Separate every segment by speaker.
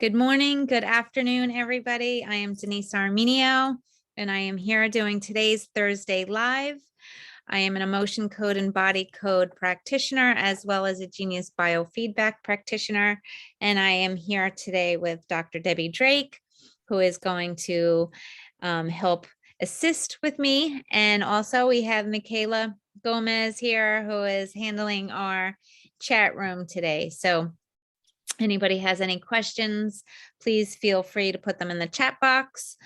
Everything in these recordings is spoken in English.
Speaker 1: Good morning, good afternoon, everybody. I am Denise Armenio, and I am here doing today's Thursday Live. I am an emotion code and body code practitioner, as well as a genius biofeedback practitioner. And I am here today with Dr. Debbie Drake, who is going to help assist with me. And also we have Michaela Gomez here, who is handling our chat room today. So anybody has any questions, please feel free to put them in the chat box,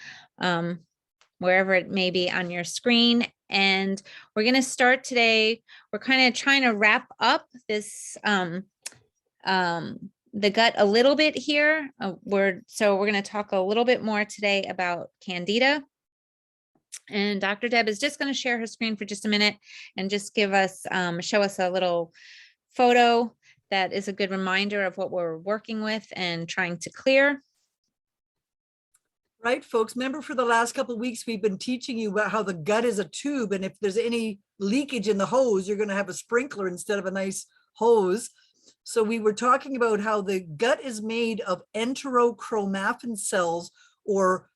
Speaker 1: wherever it may be on your screen. And we're going to start today. We're kind of trying to wrap up this, the gut a little bit here. We're going to talk a little bit more today about Candida. And Dr. Deb is just going to share her screen for just a minute and just give us, show us a little photo that is a good reminder of what we're working with and trying to clear.
Speaker 2: Right, folks, remember for the last couple of weeks, we've been teaching you about how the gut is a tube, and if there's any leakage in the hose, you're going to have a sprinkler instead of a nice hose. So we were talking about how the gut is made of enterochromaffin cells, or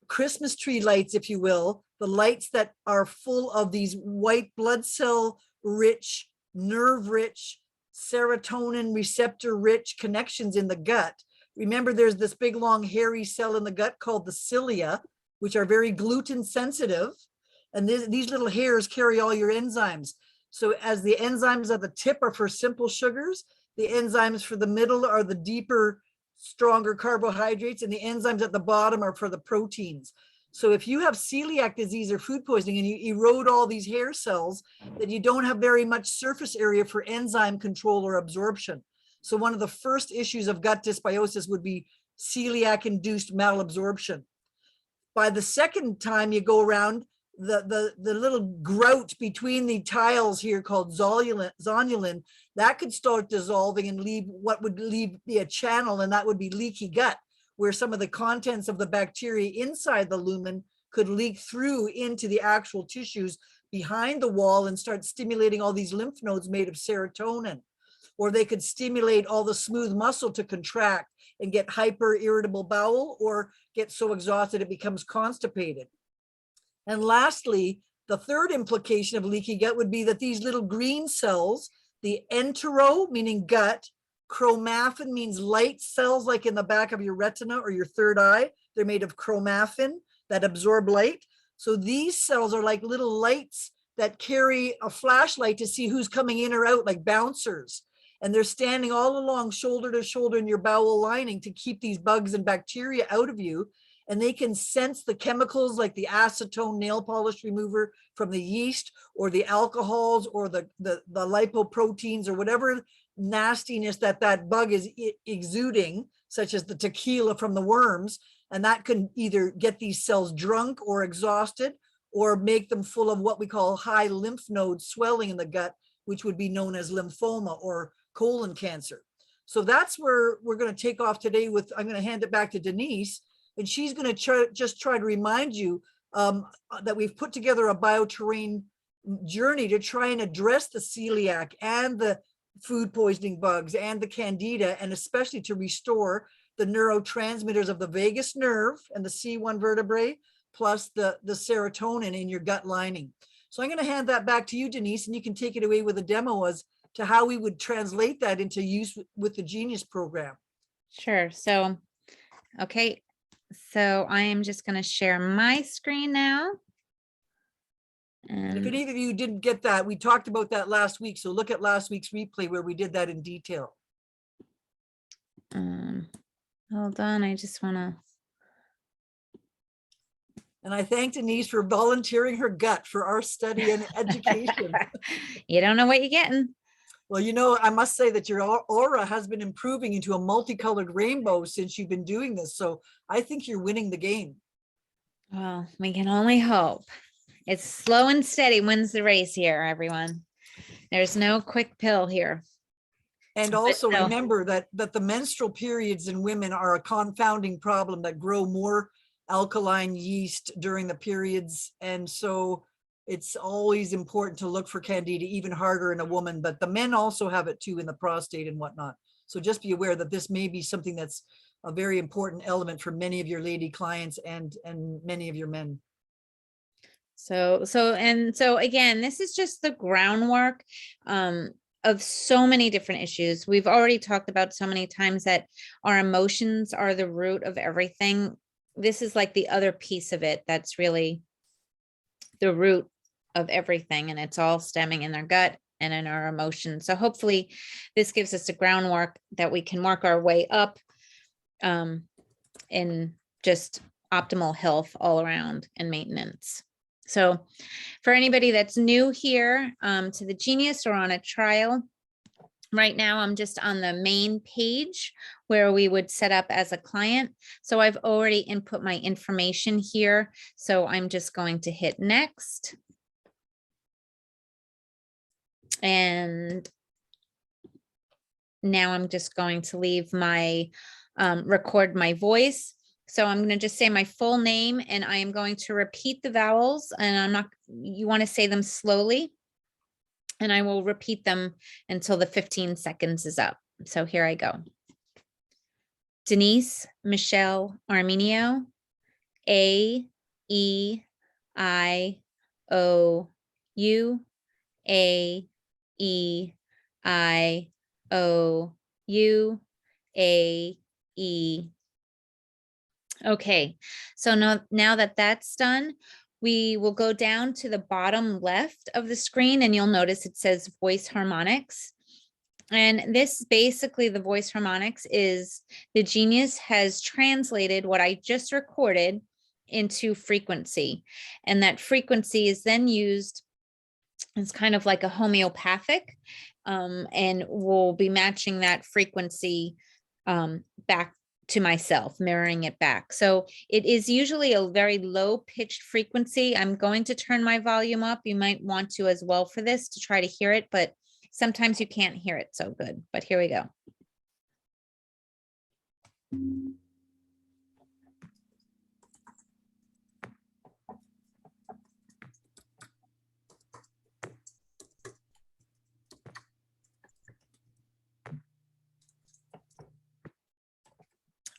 Speaker 2: Christmas tree lights, if you will, the lights that are full of these white blood cell rich, nerve rich, serotonin receptor rich connections in the gut. Remember, there's this big long hairy cell in the gut called the cilia, which are very gluten sensitive. And these little hairs carry all your enzymes. So as the enzymes at the tip are for simple sugars, the enzymes for the middle are the deeper, stronger carbohydrates, and the enzymes at the bottom are for the proteins. So if you have celiac disease or food poisoning and you erode all these hair cells, then you don't have very much surface area for enzyme control or absorption. So one of the first issues of gut dysbiosis would be celiac-induced malabsorption. By the second time you go around, the little grout between the tiles here called zonulin, that could start dissolving and leave what would be a channel, and that would be leaky gut, where some of the contents of the bacteria inside the lumen could leak through into the actual tissues behind the wall and start stimulating all these lymph nodes made of serotonin. Or they could stimulate all the smooth muscle to contract and get hyper irritable bowel, or get so exhausted it becomes constipated. And lastly, the third implication of leaky gut would be that these little green cells, the entero, meaning gut, chromaffin means light cells, like in the back of your retina or your third eye. They're made of chromaffin that absorb light. So these cells are like little lights that carry a flashlight to see who's coming in or out, like bouncers. And they're standing all along shoulder to shoulder in your bowel lining to keep these bugs and bacteria out of you. And they can sense the chemicals like the acetone nail polish remover from the yeast, or the alcohols, or the lipoproteins, or whatever nastiness that bug is exuding, such as the tequila from the worms. And that can either get these cells drunk or exhausted, or make them full of what we call high lymph node swelling in the gut, which would be known as lymphoma or colon cancer. So that's where we're going to take off today with. I'm going to hand it back to Denise, and she's going to just try to remind you that we've put together a bioterrain journey to try and address the celiac and the food poisoning bugs and the candida, and especially to restore the neurotransmitters of the vagus nerve and the C1 vertebrae, plus the serotonin in your gut lining. So I'm going to hand that back to you, Denise, and you can take it away with a demo as to how we would translate that into use with the Genius program.
Speaker 1: Sure. So, okay. So I am just going to share my screen now.
Speaker 2: And if any of you didn't get that, we talked about that last week. So look at last week's replay where we did that in detail.
Speaker 1: Hold on. I just want to.
Speaker 2: And I thank Denise for volunteering her gut for our study and education.
Speaker 1: You don't know what you're getting.
Speaker 2: Well, you know, I must say that your aura has been improving into a multicolored rainbow since you've been doing this. So I think you're winning the game.
Speaker 1: Well, we can only hope. It's slow and steady wins the race here, everyone. There's no quick pill here.
Speaker 2: And also remember that the menstrual periods in women are a confounding problem that grow more alkaline yeast during the periods. And so it's always important to look for Candida, even harder in a woman, but the men also have it too in the prostate and whatnot. So just be aware that this may be something that's a very important element for many of your lady clients and many of your men.
Speaker 1: So again, this is just the groundwork of so many different issues. We've already talked about so many times that our emotions are the root of everything. This is like the other piece of it that's really the root of everything, and it's all stemming in our gut and in our emotions. So hopefully this gives us a groundwork that we can work our way up in just optimal health all around and maintenance. So for anybody that's new here to the Genius or on a trial, right now I'm just on the main page where we would set up as a client. So I've already input my information here. So I'm just going to hit next. And now I'm just going to leave my record my voice. So I'm going to just say my full name, and I am going to repeat the vowels, and I'm not, you want to say them slowly, and I will repeat them until the 15 seconds is up. So here I go. Denise, Michelle, Armenio, A, E, I, O, U, A, E, I, O, U, A, E. Okay, so now that that's done, we will go down to the bottom left of the screen, and you'll notice it says voice harmonics. And this basically, the voice harmonics is the Genius has translated what I just recorded into frequency. And that frequency is then used, it's kind of like a homeopathic, and we'll be matching that frequency back to myself, mirroring it back. So it is usually a very low pitched frequency. I'm going to turn my volume up. You might want to as well for this to try to hear it, but sometimes you can't hear it so good. But here we go.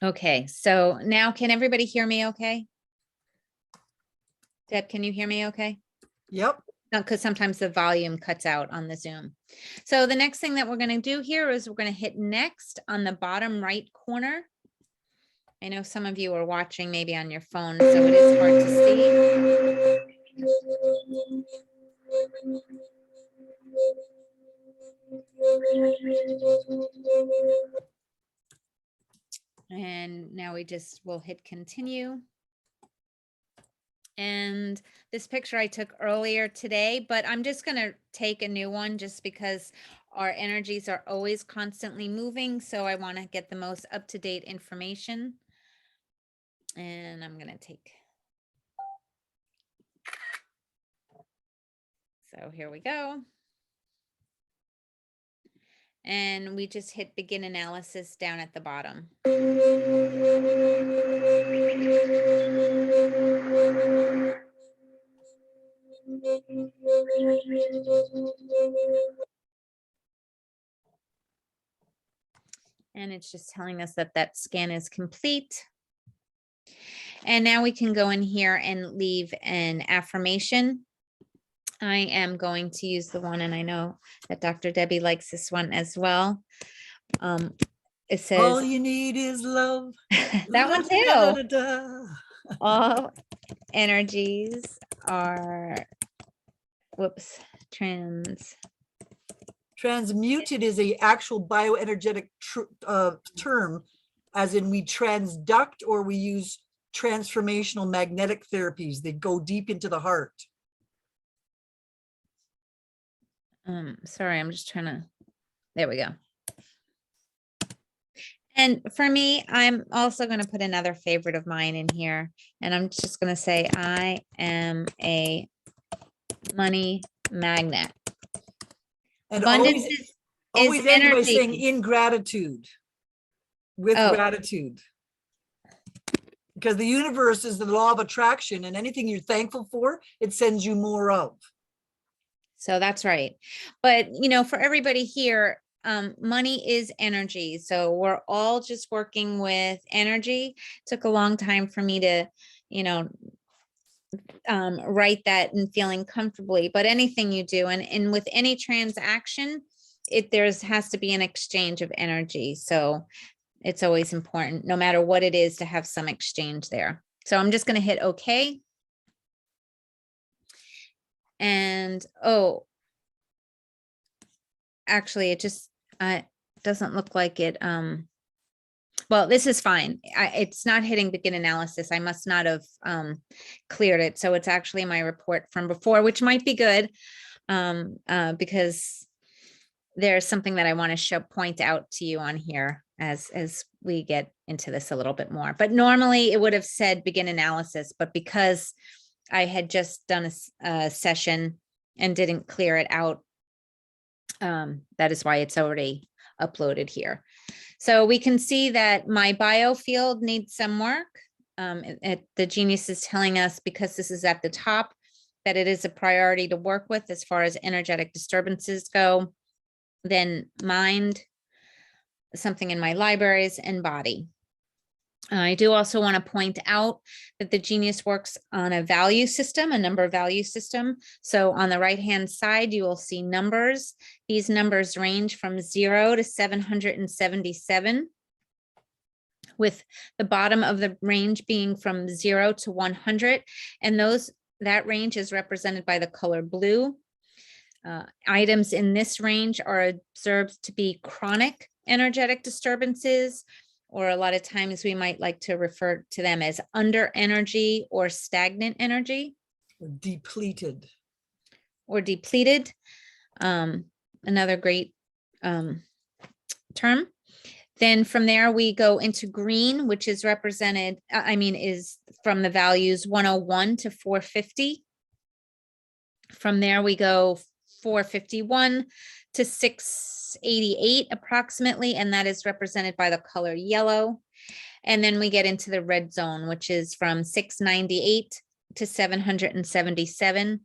Speaker 1: Okay, so now can everybody hear me okay? Deb, can you hear me okay?
Speaker 2: Yep.
Speaker 1: No, because sometimes the volume cuts out on the Zoom. So the next thing that we're going to do here is we're going to hit next on the bottom right corner. I know some of you are watching maybe on your phone, so it is hard to see. And now we just will hit continue. And this picture I took earlier today, but I'm just going to take a new one just because our energies are always constantly moving. So I want to get the most up-to-date information. And I'm going to take. So here we go. And we just hit begin analysis down at the bottom. And it's just telling us that that scan is complete. And now we can go in here and leave an affirmation. I am going to use the one, and I know that Dr. Debbie likes this one as well. It says,
Speaker 2: all you need is love.
Speaker 1: That one too. All energies are,
Speaker 2: transmuted is a actual bioenergetic term, as in we transduct or we use transformational magnetic therapies. They go deep into the heart.
Speaker 1: Sorry, I'm just trying to, there we go. And for me, I'm also going to put another favorite of mine in here, and I'm just going to say, I am a money magnet.
Speaker 2: And
Speaker 1: Abundance
Speaker 2: always
Speaker 1: is
Speaker 2: end by
Speaker 1: energy.
Speaker 2: saying in gratitude, with gratitude. Because the universe is the law of attraction, and anything you're thankful for, it sends you more of.
Speaker 1: So that's right. But, you know, for everybody here, money is energy. So we're all just working with energy. Took a long time for me to, you know, write that and feeling comfortably, but anything you do, and with any transaction, has to be an exchange of energy. So it's always important, no matter what it is, to have some exchange there. So I'm just going to hit OK. And, oh, actually, it just doesn't look like it. Well, this is fine. It's not hitting begin analysis. I must not have cleared it. So it's actually my report from before, which might be good because there's something that I want to point out to you on here as we get into this a little bit more. But normally it would have said begin analysis, but because I had just done a session and didn't clear it out, that is why it's already uploaded here. So we can see that my bio field needs some work. The Genius is telling us, because this is at the top, that it is a priority to work with as far as energetic disturbances go. Then mind, something in my libraries, and body. I do also want to point out that the Genius works on a value system, a number value system. So on the right-hand side, you will see numbers. These numbers range from 0 to 777, with the bottom of the range being from 0 to 100. And that range is represented by the color blue. Items in this range are observed to be chronic energetic disturbances, or a lot of times we might like to refer to them as under energy or stagnant energy.
Speaker 2: Depleted.
Speaker 1: Or depleted. Another great term. Then from there we go into green, which is represented, is from the values 101 to 450. From there we go 451 to 688 approximately, and that is represented by the color yellow. And then we get into the red zone, which is from 698 to 777.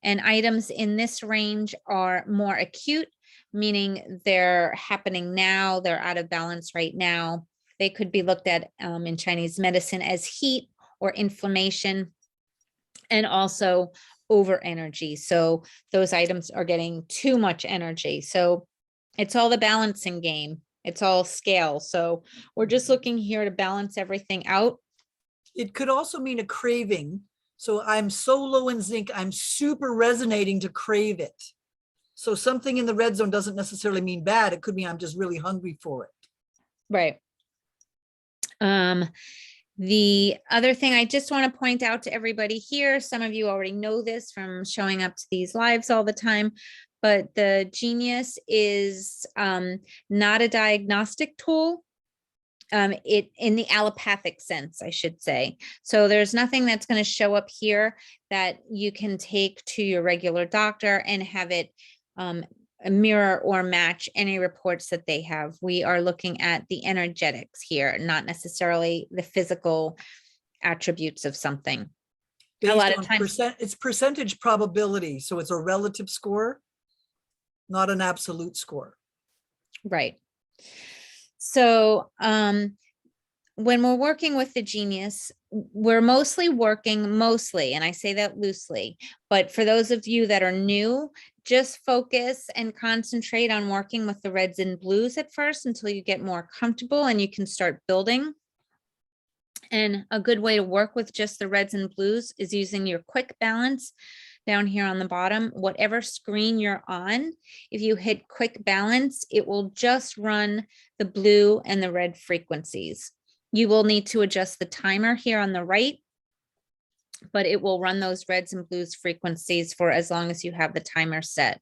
Speaker 1: And items in this range are more acute, meaning they're happening now, they're out of balance right now. They could be looked at in Chinese medicine as heat or inflammation, and also over energy. So those items are getting too much energy. So it's all the balancing game. It's all scale. So we're just looking here to balance everything out.
Speaker 2: It could also mean a craving. So I'm so low in zinc, I'm super resonating to crave it. So something in the red zone doesn't necessarily mean bad. It could mean I'm just really hungry for it.
Speaker 1: Right. The other thing I just want to point out to everybody here, some of you already know this from showing up to these lives all the time, but the Genius is not a diagnostic tool. It in the allopathic sense, I should say. So there's nothing that's going to show up here that you can take to your regular doctor and have it mirror or match any reports that they have. We are looking at the energetics here, not necessarily the physical attributes of something.
Speaker 2: Based
Speaker 1: a lot
Speaker 2: on
Speaker 1: of times
Speaker 2: it's percentage probability. So it's a relative score, not an absolute score.
Speaker 1: Right. So when we're working with the Genius, we're mostly, and I say that loosely, but for those of you that are new, just focus and concentrate on working with the reds and blues at first until you get more comfortable and you can start building. And a good way to work with just the reds and blues is using your quick balance down here on the bottom. Whatever screen you're on, if you hit quick balance, it will just run the blue and the red frequencies. You will need to adjust the timer here on the right, but it will run those reds and blues frequencies for as long as you have the timer set.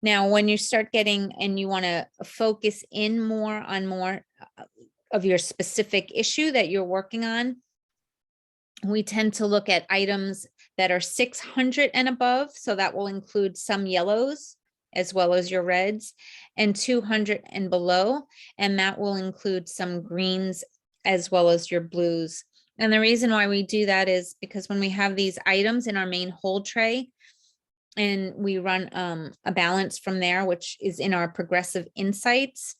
Speaker 1: Now, when you start getting and you want to focus in more on more of your specific issue that you're working on, we tend to look at items that are 600 and above. So that will include some yellows as well as your reds, and 200 and below. And that will include some greens as well as your blues. And the reason why we do that is because when we have these items in our main hold tray, and we run a balance from there, which is in our progressive insights.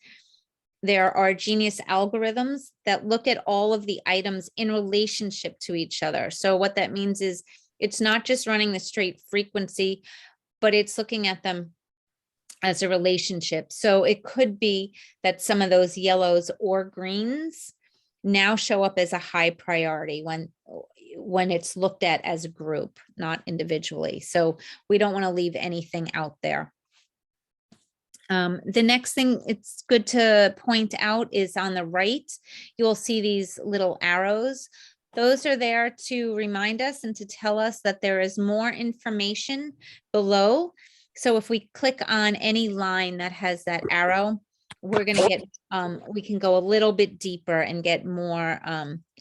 Speaker 1: There are genius algorithms that look at all of the items in relationship to each other. So what that means is it's not just running the straight frequency, but it's looking at them as a relationship. So it could be that some of those yellows or greens now show up as a high priority when it's looked at as a group, not individually. So we don't want to leave anything out there. The next thing it's good to point out is on the right, you'll see these little arrows. Those are there to remind us and to tell us that there is more information below. So if we click on any line that has that arrow, we're going to get, we can go a little bit deeper and get more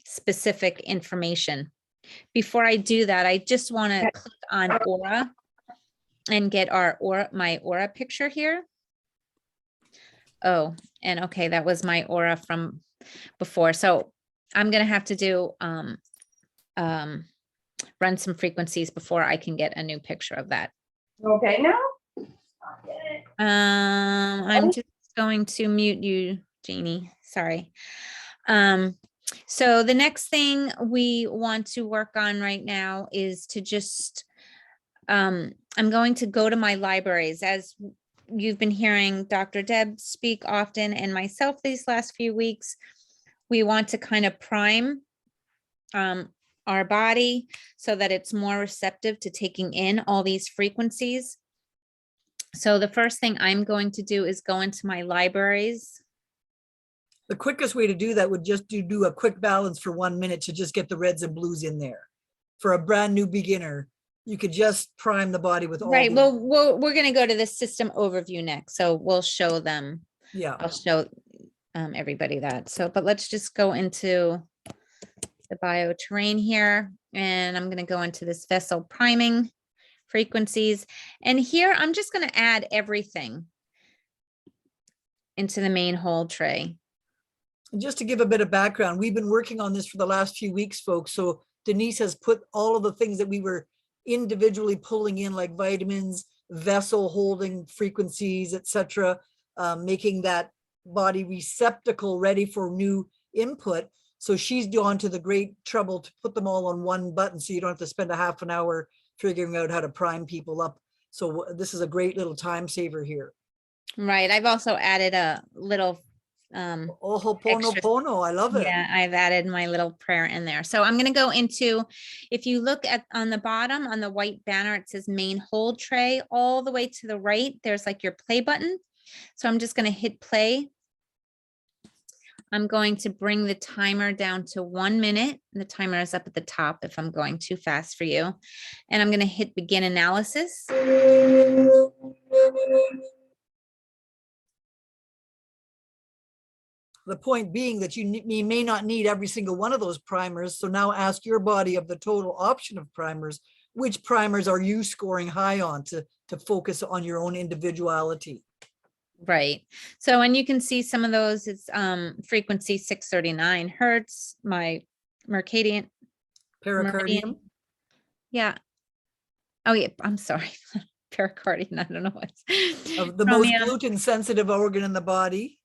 Speaker 1: specific information. Before I do that, I just want to click on Aura and get my Aura picture here. Oh, and okay, that was my Aura from before. So I'm going to have to do, run some frequencies before I can get a new picture of that.
Speaker 3: Okay, now?
Speaker 1: I'm just going to mute you, Jeannie. Sorry. So the next thing we want to work on right now is to just, I'm going to go to my libraries. As you've been hearing Dr. Deb speak often and myself these last few weeks, we want to kind of prime our body so that it's more receptive to taking in all these frequencies. So the first thing I'm going to do is go into my libraries.
Speaker 2: The quickest way to do that would just do a quick balance for 1 minute to just get the reds and blues in there. For a brand new beginner, you could just prime the body with all.
Speaker 1: Right. Well, we're going to go to the system overview next. So we'll show them.
Speaker 2: Yeah.
Speaker 1: I'll show everybody that. So, but let's just go into the bioterrain here. And I'm going to go into this vessel priming frequencies. And here I'm just going to add everything into the main whole tray.
Speaker 2: And just to give a bit of background, we've been working on this for the last few weeks, folks. So Denise has put all of the things that we were individually pulling in, like vitamins, vessel holding frequencies, etc., making that body receptacle ready for new input. So she's gone to the great trouble to put them all on one button, so you don't have to spend a half an hour figuring out how to prime people up. So this is a great little time saver here.
Speaker 1: Right. I've also added a little
Speaker 2: Ho'oponopono, I love it.
Speaker 1: Yeah, I've added my little prayer in there. So I'm going to go into, if you look at on the bottom on the white banner, it says main hold tray. All the way to the right, there's like your play button. So I'm just going to hit play. I'm going to bring the timer down to 1 minute. The timer is up at the top if I'm going too fast for you. And I'm going to hit begin analysis.
Speaker 2: The point being that you may not need every single one of those primers. So now ask your body of the total option of primers, which primers are you scoring high on to focus on your own individuality?
Speaker 1: Right. So, and you can see some of those, it's frequency 639 hertz, my Mercadian.
Speaker 2: Pericardium.
Speaker 1: Yeah. Oh yeah, I'm sorry. Pericardium, I don't know what's.
Speaker 2: The most gluten sensitive organ in the body.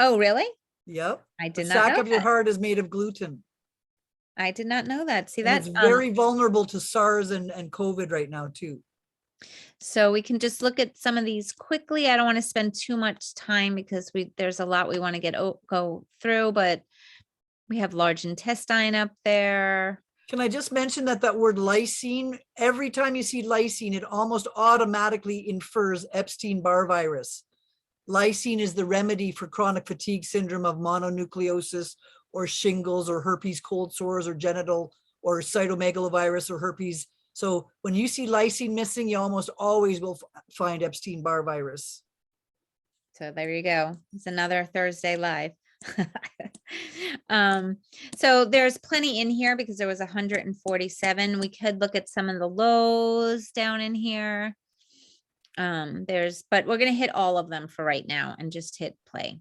Speaker 1: Oh, really?
Speaker 2: Yep.
Speaker 1: I did
Speaker 2: the
Speaker 1: not
Speaker 2: sac
Speaker 1: know
Speaker 2: of your
Speaker 1: that.
Speaker 2: heart is made of gluten.
Speaker 1: I did not know that. See,
Speaker 2: And
Speaker 1: that's
Speaker 2: it's very vulnerable to SARS and COVID right now too.
Speaker 1: So we can just look at some of these quickly. I don't want to spend too much time because there's a lot we want to go through, but we have large intestine up there.
Speaker 2: Can I just mention that word lysine, every time you see lysine, it almost automatically infers Epstein-Barr virus. Lysine is the remedy for chronic fatigue syndrome of mononucleosis or shingles or herpes cold sores or genital or cytomegalovirus or herpes. So when you see lysine missing, you almost always will find Epstein-Barr virus.
Speaker 1: So there you go. It's another Thursday live. So there's plenty in here because there was 147. We could look at some of the lows down in here. But we're going to hit all of them for right now and just hit play.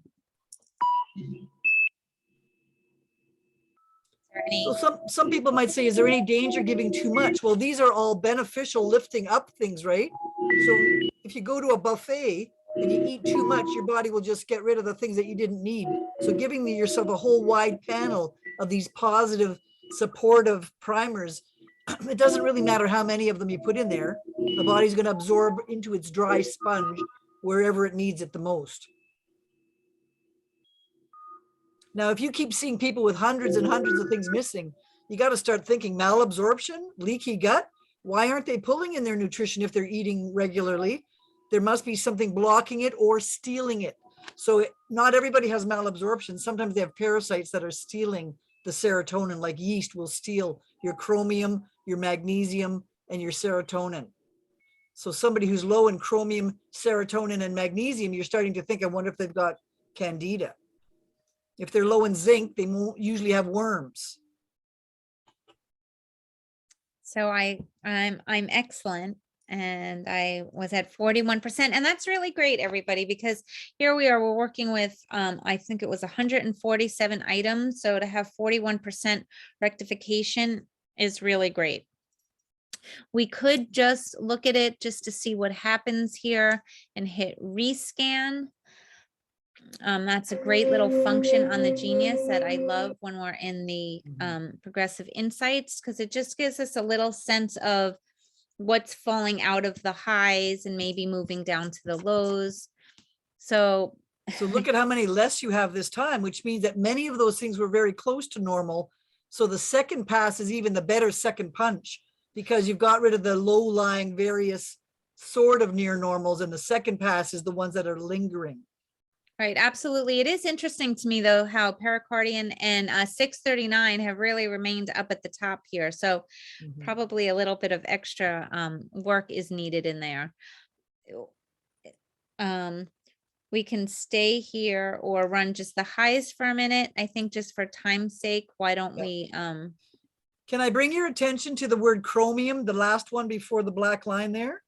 Speaker 1: there any?
Speaker 2: So some people might say, is there any danger giving too much? Well, these are all beneficial lifting up things, right? So if you go to a buffet and you eat too much, your body will just get rid of the things that you didn't need. So giving yourself a whole wide panel of these positive, supportive primers, it doesn't really matter how many of them you put in there. The body's going to absorb into its dry sponge wherever it needs it the most. Now, if you keep seeing people with hundreds and hundreds of things missing, you got to start thinking malabsorption, leaky gut. Why aren't they pulling in their nutrition if they're eating regularly? There must be something blocking it or stealing it. So not everybody has malabsorption. Sometimes they have parasites that are stealing the serotonin, like yeast will steal your chromium, your magnesium, and your serotonin. So somebody who's low in chromium, serotonin, and magnesium, you're starting to think, I wonder if they've got Candida. If they're low in zinc, they won't usually have worms.
Speaker 1: So I'm excellent, and I was at 41%, and that's really great, everybody, because here we are, we're working with I think it was 147 items. So to have 41% rectification is really great. We could just look at it just to see what happens here and hit rescan. That's a great little function on the Genius that I love when we're in the progressive insights, because it just gives us a little sense of what's falling out of the highs and maybe moving down to the lows. So
Speaker 2: look at how many less you have this time, which means that many of those things were very close to normal. So the second pass is even the better second punch, because you've got rid of the low-lying various sort of near normals, and the second pass is the ones that are lingering.
Speaker 1: Right, absolutely. It is interesting to me, though, how pericardian and 639 have really remained up at the top here. So probably a little bit of extra work is needed in there. We can stay here or run just the highs for a minute. I think just for time's sake, why don't we?
Speaker 2: Can I bring your attention to the word chromium, the last one before the black line there?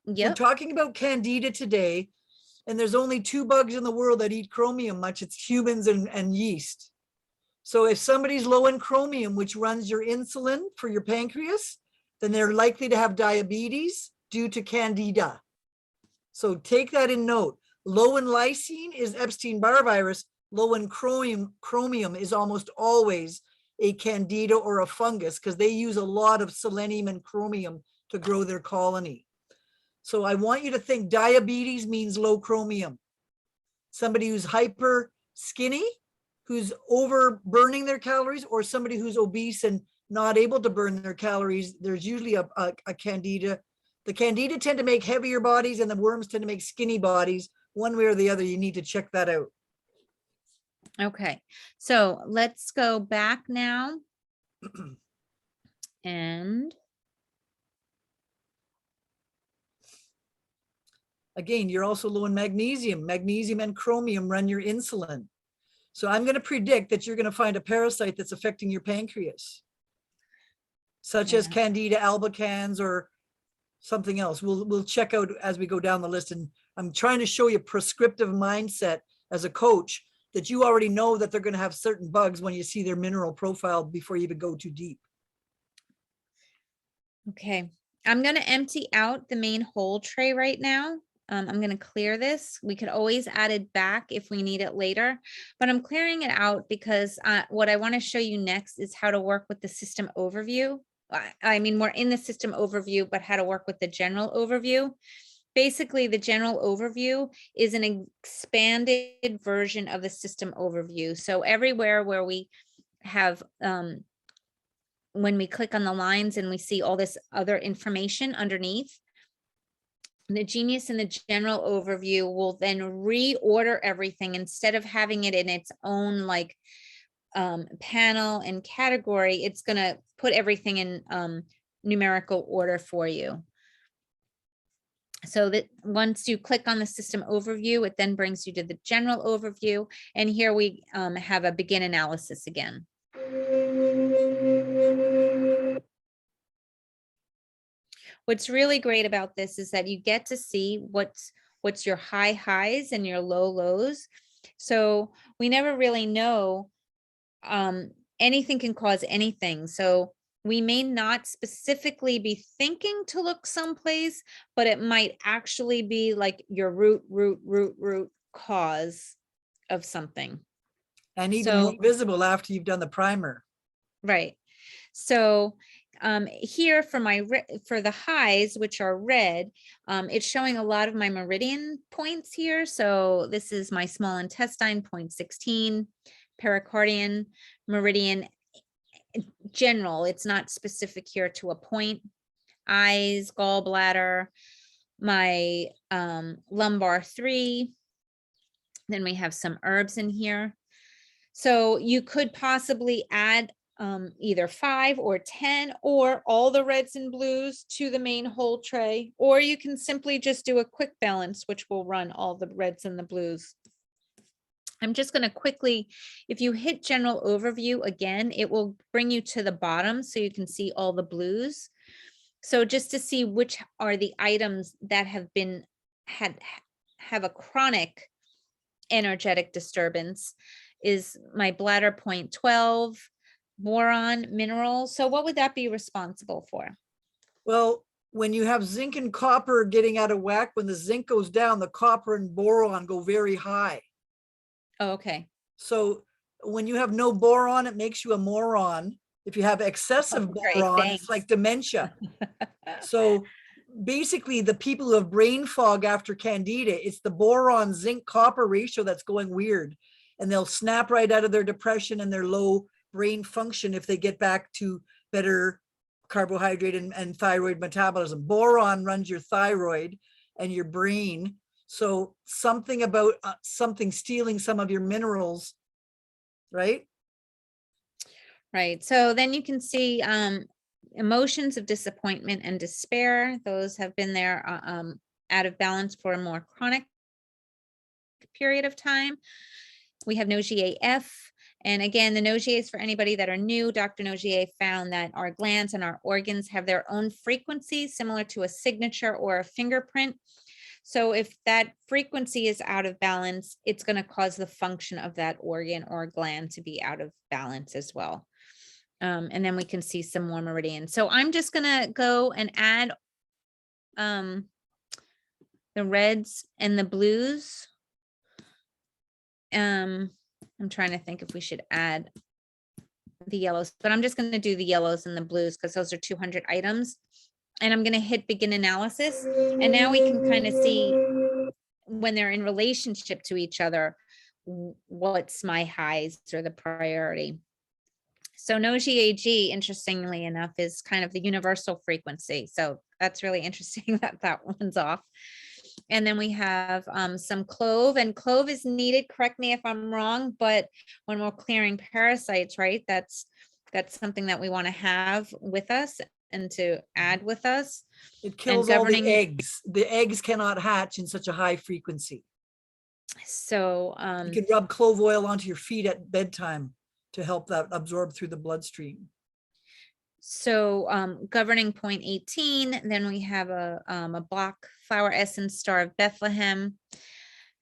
Speaker 1: Yeah.
Speaker 2: We're talking about Candida today, and there's only 2 bugs in the world that eat chromium much. It's humans and yeast. So if somebody's low in chromium, which runs your insulin for your pancreas, then they're likely to have diabetes due to Candida. So take that in note. Low in lysine is Epstein-Barr virus. Low in chromium is almost always a Candida or a fungus, because they use a lot of selenium and chromium to grow their colony. So I want you to think diabetes means low chromium. Somebody who's hyper skinny, who's over burning their calories, or somebody who's obese and not able to burn their calories, there's usually a Candida. The Candida tend to make heavier bodies, and the worms tend to make skinny bodies. One way or the other, you need to check that out.
Speaker 1: Okay, so let's go back now. And
Speaker 2: again, you're also low in magnesium. Magnesium and chromium run your insulin. So I'm going to predict that you're going to find a parasite that's affecting your pancreas, such as Candida albicans or something else. We'll check out as we go down the list. And I'm trying to show you prescriptive mindset as a coach, that you already know that they're going to have certain bugs when you see their mineral profile before you even go too deep.
Speaker 1: okay, I'm going to empty out the main whole tray right now. I'm going to clear this. We could always add it back if we need it later, but I'm clearing it out because what I want to show you next is how to work with the system overview. I mean, we're in the system overview, but how to work with the general overview. Basically, the general overview is an expanded version of the system overview. So everywhere where we have, when we click on the lines and we see all this other information underneath, the Genius in the general overview will then reorder everything instead of having it in its own like panel and category. It's going to put everything in numerical order for you. So that once you click on the system overview, it then brings you to the general overview. And here we have a begin analysis again. What's really great about this is that you get to see what's your high highs and your low lows. So we never really know anything can cause anything. So we may not specifically be thinking to look someplace, but it might actually be like your root cause of something.
Speaker 2: And even
Speaker 1: So,
Speaker 2: more visible after you've done the primer.
Speaker 1: right. So here for for the highs, which are red, it's showing a lot of my meridian points here. So this is my small intestine, point 16, pericardium, meridian general. It's not specific here to a point. Eyes, gallbladder, my lumbar 3. Then we have some herbs in here. So you could possibly add either 5 or 10 or all the reds and blues to the main whole tray, or you can simply just do a quick balance, which will run all the reds and the blues. I'm just going to quickly, if you hit general overview again, it will bring you to the bottom so you can see all the blues. So just to see which are the items that have a chronic energetic disturbance is my bladder point 12, boron, mineral. So what would that be responsible for?
Speaker 2: Well, when you have zinc and copper getting out of whack, when the zinc goes down, the copper and boron go very high.
Speaker 1: Oh, okay.
Speaker 2: So when you have no boron, it makes you a moron. If you have excessive
Speaker 1: Great,
Speaker 2: boron,
Speaker 1: thanks.
Speaker 2: it's like dementia. So basically the people who have brain fog after Candida, it's the boron zinc copper ratio that's going weird, and they'll snap right out of their depression and their low brain function if they get back to better carbohydrate and thyroid metabolism. Boron runs your thyroid and your brain. So something about something stealing some of your minerals, right?
Speaker 1: Right. So then you can see emotions of disappointment and despair. Those have been there out of balance for a more chronic period of time. We have Nogier F. And again, the Nogiers, for anybody that are new, Dr. Nogier found that our glands and our organs have their own frequencies, similar to a signature or a fingerprint. So if that frequency is out of balance, it's going to cause the function of that organ or gland to be out of balance as well. And then we can see some more meridians. So I'm just going to go and add the reds and the blues. I'm trying to think if we should add the yellows, but I'm just going to do the yellows and the blues because those are 200 items. And I'm going to hit begin analysis. And now we can kind of see when they're in relationship to each other, what's my highs or the priority. So Nogier G, interestingly enough, is kind of the universal frequency. So that's really interesting that that one's off. And then we have some clove, and clove is needed. Correct me if I'm wrong, but when we're clearing parasites, right? That's something that we want to have with us and to add with us.
Speaker 2: It kills all the eggs. The eggs cannot hatch in such a high frequency.
Speaker 1: So
Speaker 2: you can rub clove oil onto your feet at bedtime to help that absorb through the bloodstream.
Speaker 1: So governing point 18, then we have a Bach flower essence, Star of Bethlehem.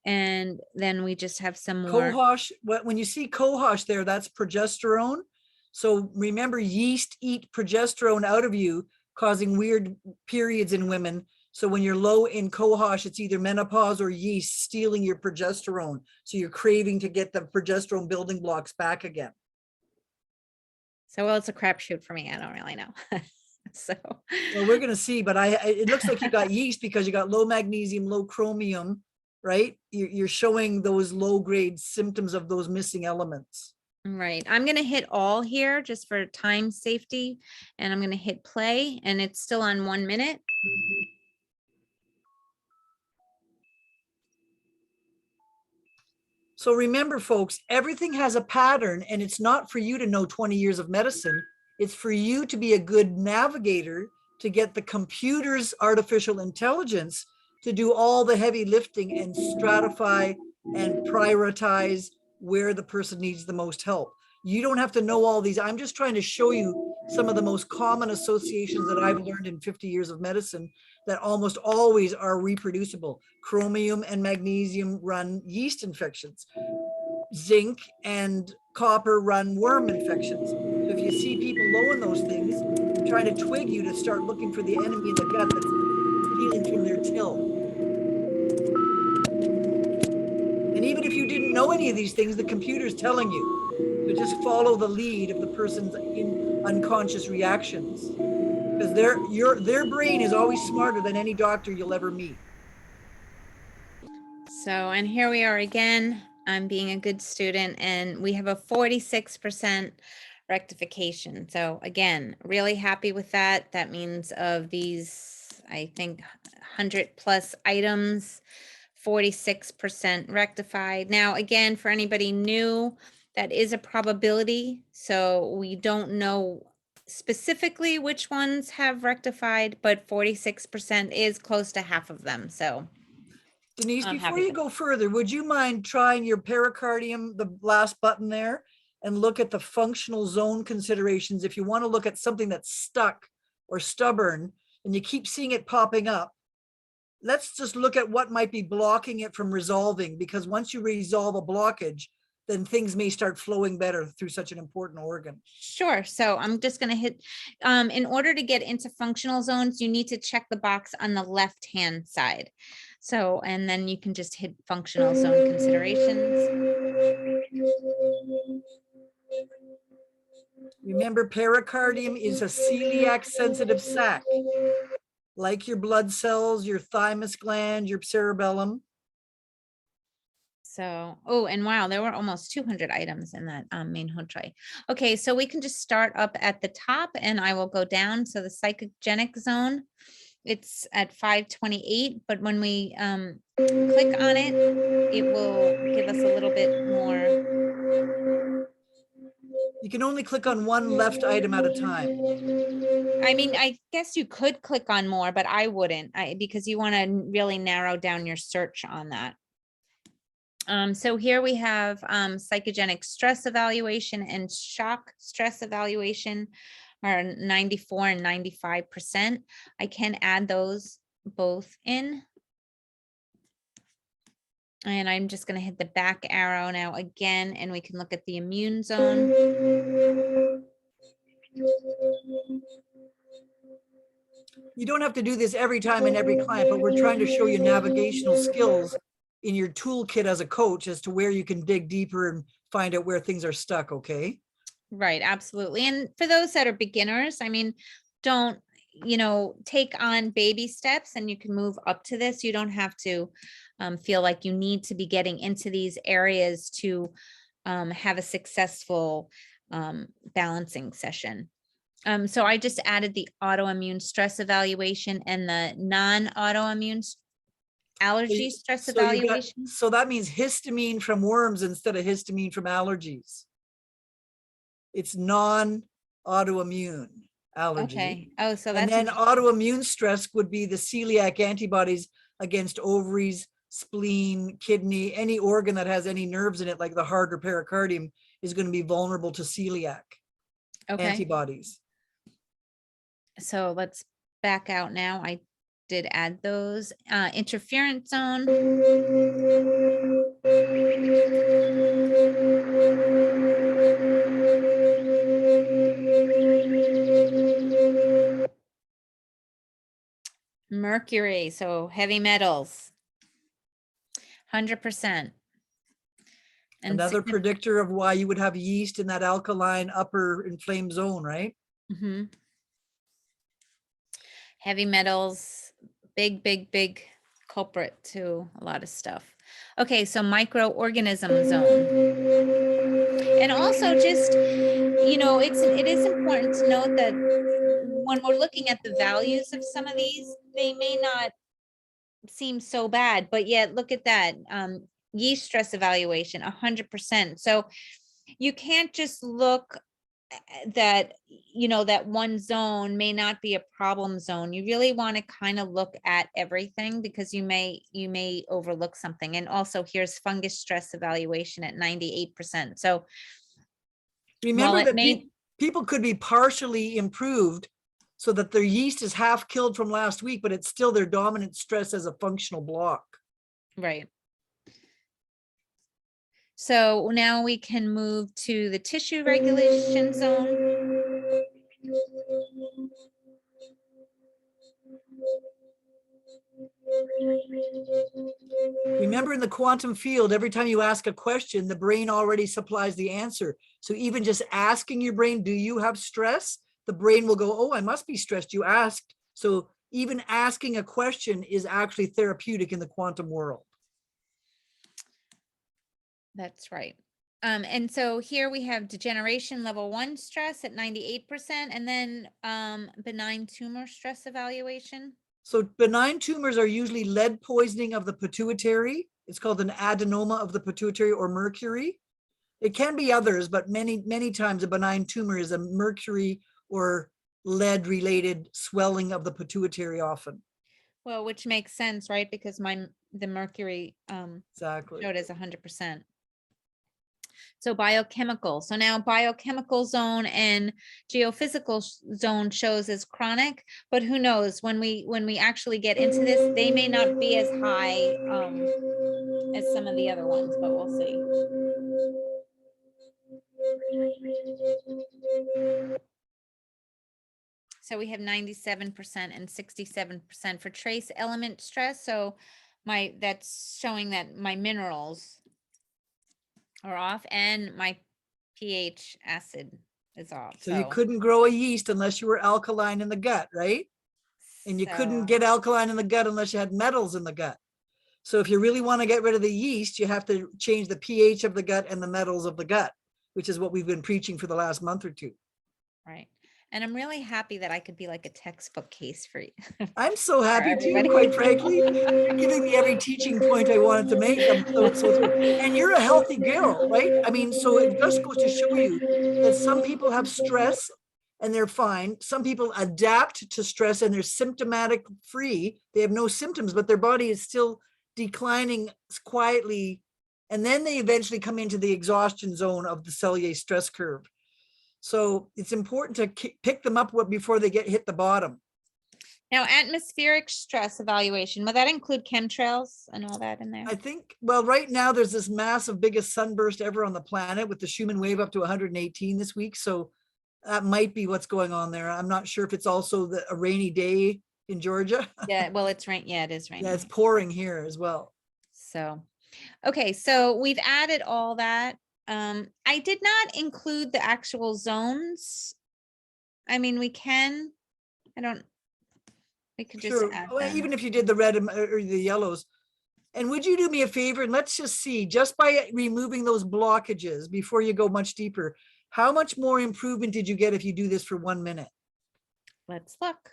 Speaker 1: And then we just have some more.
Speaker 2: Cohosh, when you see cohosh there, that's progesterone. So remember, yeast eat progesterone out of you, causing weird periods in women. So when you're low in cohosh, it's either menopause or yeast stealing your progesterone. So you're craving to get the progesterone building blocks back again.
Speaker 1: So, well, it's a crapshoot for me. I don't really know. So,
Speaker 2: well, we're going to see, but it looks like you got yeast because you got low magnesium, low chromium, right? You're showing those low grade symptoms of those missing elements.
Speaker 1: Right. I'm going to hit all here just for time safety, and I'm going to hit play, and it's still on 1 minute.
Speaker 2: So remember, folks, everything has a pattern, and it's not for you to know 20 years of medicine. It's for you to be a good navigator, to get the computer's artificial intelligence to do all the heavy lifting and stratify and prioritize where the person needs the most help. You don't have to know all these. I'm just trying to show you some of the most common associations that I've learned in 50 years of medicine that almost always are reproducible. Chromium and magnesium run yeast infections. Zinc and copper run worm infections. So if you see people low in those things, I'm trying to twig you to start looking for the enemy in the gut that's stealing from their till. And even if you didn't know any of these things, the computer's telling you. So just follow the lead of the person's unconscious reactions, because their brain is always smarter than any doctor you'll ever meet.
Speaker 1: So, and here we are again. I'm being a good student, and we have a 46% rectification. So again, really happy with that. That means of these, I think 100 plus items, 46% rectified. Now, again, for anybody new, that is a probability. So we don't know specifically which ones have rectified, but 46% is close to half of them. So
Speaker 2: Denise,
Speaker 1: I'm
Speaker 2: before
Speaker 1: happy
Speaker 2: you
Speaker 1: with
Speaker 2: go further, would you mind trying your pericardium, the last button there, and look at the functional zone considerations? If you want to look at something that's stuck or stubborn and you keep seeing it popping up, let's just look at what might be blocking it from resolving, because once you resolve a blockage, then things may start flowing better through such an important organ.
Speaker 1: Sure. So I'm just going to hit, in order to get into functional zones, you need to check the box on the left-hand side. So, and then you can just hit functional zone considerations.
Speaker 2: Remember, pericardium is a celiac sensitive sac, like your blood cells, your thymus gland, your cerebellum.
Speaker 1: So, oh, and wow, there were almost 200 items in that main home tray. Okay, so we can just start up at the top and I will go down. So the psychogenic zone, it's at 528, but when we click on it, it will give us a little bit more.
Speaker 2: You can only click on one left item at a time.
Speaker 1: I mean, I guess you could click on more, but I wouldn't, because you want to really narrow down your search on that. So here we have psychogenic stress evaluation and shock stress evaluation are 94 and 95%. I can add those both in. And I'm just going to hit the back arrow now again, and we can look at the immune zone.
Speaker 2: You don't have to do this every time in every client, but we're trying to show you navigational skills in your toolkit as a coach as to where you can dig deeper and find out where things are stuck, okay?
Speaker 1: Right, absolutely. And for those that are beginners, I mean, don't, take on baby steps and you can move up to this. You don't have to feel like you need to be getting into these areas to have a successful balancing session. So I just added the autoimmune stress evaluation and the non-autoimmune allergy stress evaluation.
Speaker 2: So that means histamine from worms instead of histamine from allergies. It's non-autoimmune allergy.
Speaker 1: Okay. Oh, so
Speaker 2: and
Speaker 1: that's
Speaker 2: then autoimmune stress would be the celiac antibodies against ovaries, spleen, kidney, any organ that has any nerves in it, like the heart or pericardium, is going to be vulnerable to celiac antibodies.
Speaker 1: So let's back out now. I did add those. Interference zone. Mercury, so heavy metals. 100%. And
Speaker 2: another predictor of why you would have yeast in that alkaline upper inflamed zone, right?
Speaker 1: Mm-hmm. Heavy metals, big culprit to a lot of stuff. Okay, so microorganism zone. And also just, it is important to note that when we're looking at the values of some of these, they may not seem so bad, but yet look at that. Yeast stress evaluation, 100%. So you can't just look that, that one zone may not be a problem zone. You really want to kind of look at everything because you may overlook something. And also here's fungus stress evaluation at 98%. So
Speaker 2: remember that people could be partially improved so that their yeast is half killed from last week, but it's still their dominant stress as a functional block.
Speaker 1: Right. So now we can move to the tissue regulation zone.
Speaker 2: Remember, in the quantum field, every time you ask a question, the brain already supplies the answer. So even just asking your brain, do you have stress? The brain will go, oh, I must be stressed. You asked. So even asking a question is actually therapeutic in the quantum world.
Speaker 1: That's right. And so here we have degeneration level 1 stress at 98%, and then benign tumor stress evaluation.
Speaker 2: So benign tumors are usually lead poisoning of the pituitary. It's called an adenoma of the pituitary or mercury. It can be others, but many times a benign tumor is a mercury or lead related swelling of the pituitary often.
Speaker 1: Well, which makes sense, right? Because the mercury
Speaker 2: Exactly.
Speaker 1: showed as 100%. So biochemical. So now biochemical zone and geophysical zone shows as chronic, but who knows, when we actually get into this, they may not be as high as some of the other ones, but we'll see. So we have 97% and 67% for trace element stress. So that's showing that my minerals are off and my pH acid is off.
Speaker 2: So you couldn't grow a yeast unless you were alkaline in the gut, right? And you couldn't get alkaline in the gut unless you had metals in the gut. So if you really want to get rid of the yeast, you have to change the pH of the gut and the metals of the gut, which is what we've been preaching for the last month or two.
Speaker 1: Right. And I'm really happy that I could be like a textbook case for you.
Speaker 2: I'm so happy too,
Speaker 1: everybody.
Speaker 2: quite frankly. You're giving me every teaching point I wanted to make. I'm so thrilled. And you're a healthy girl, right? I mean, so it just goes to show you that some people have stress and they're fine. Some people adapt to stress and they're symptomatic free. They have no symptoms, but their body is still declining quietly. And then they eventually come into the exhaustion zone of the cellular stress curve. So it's important to pick them up before they hit the bottom.
Speaker 1: Now, atmospheric stress evaluation, will that include chemtrails and all that in there?
Speaker 2: I think, well, right now there's this massive, biggest sunburst ever on the planet with the Schumann wave up to 118 this week. So that might be what's going on there. I'm not sure if it's also a rainy day in Georgia.
Speaker 1: Yeah, well, it's rain. Yeah, it is raining.
Speaker 2: Yeah, it's pouring here as well.
Speaker 1: So, okay, so we've added all that. I did not include the actual zones. I mean, we can. We could just
Speaker 2: Sure.
Speaker 1: add
Speaker 2: Well,
Speaker 1: them.
Speaker 2: even if you did the red or the yellows. And would you do me a favor and let's just see, just by removing those blockages before you go much deeper, how much more improvement did you get if you do this for 1 minute?
Speaker 1: Let's look.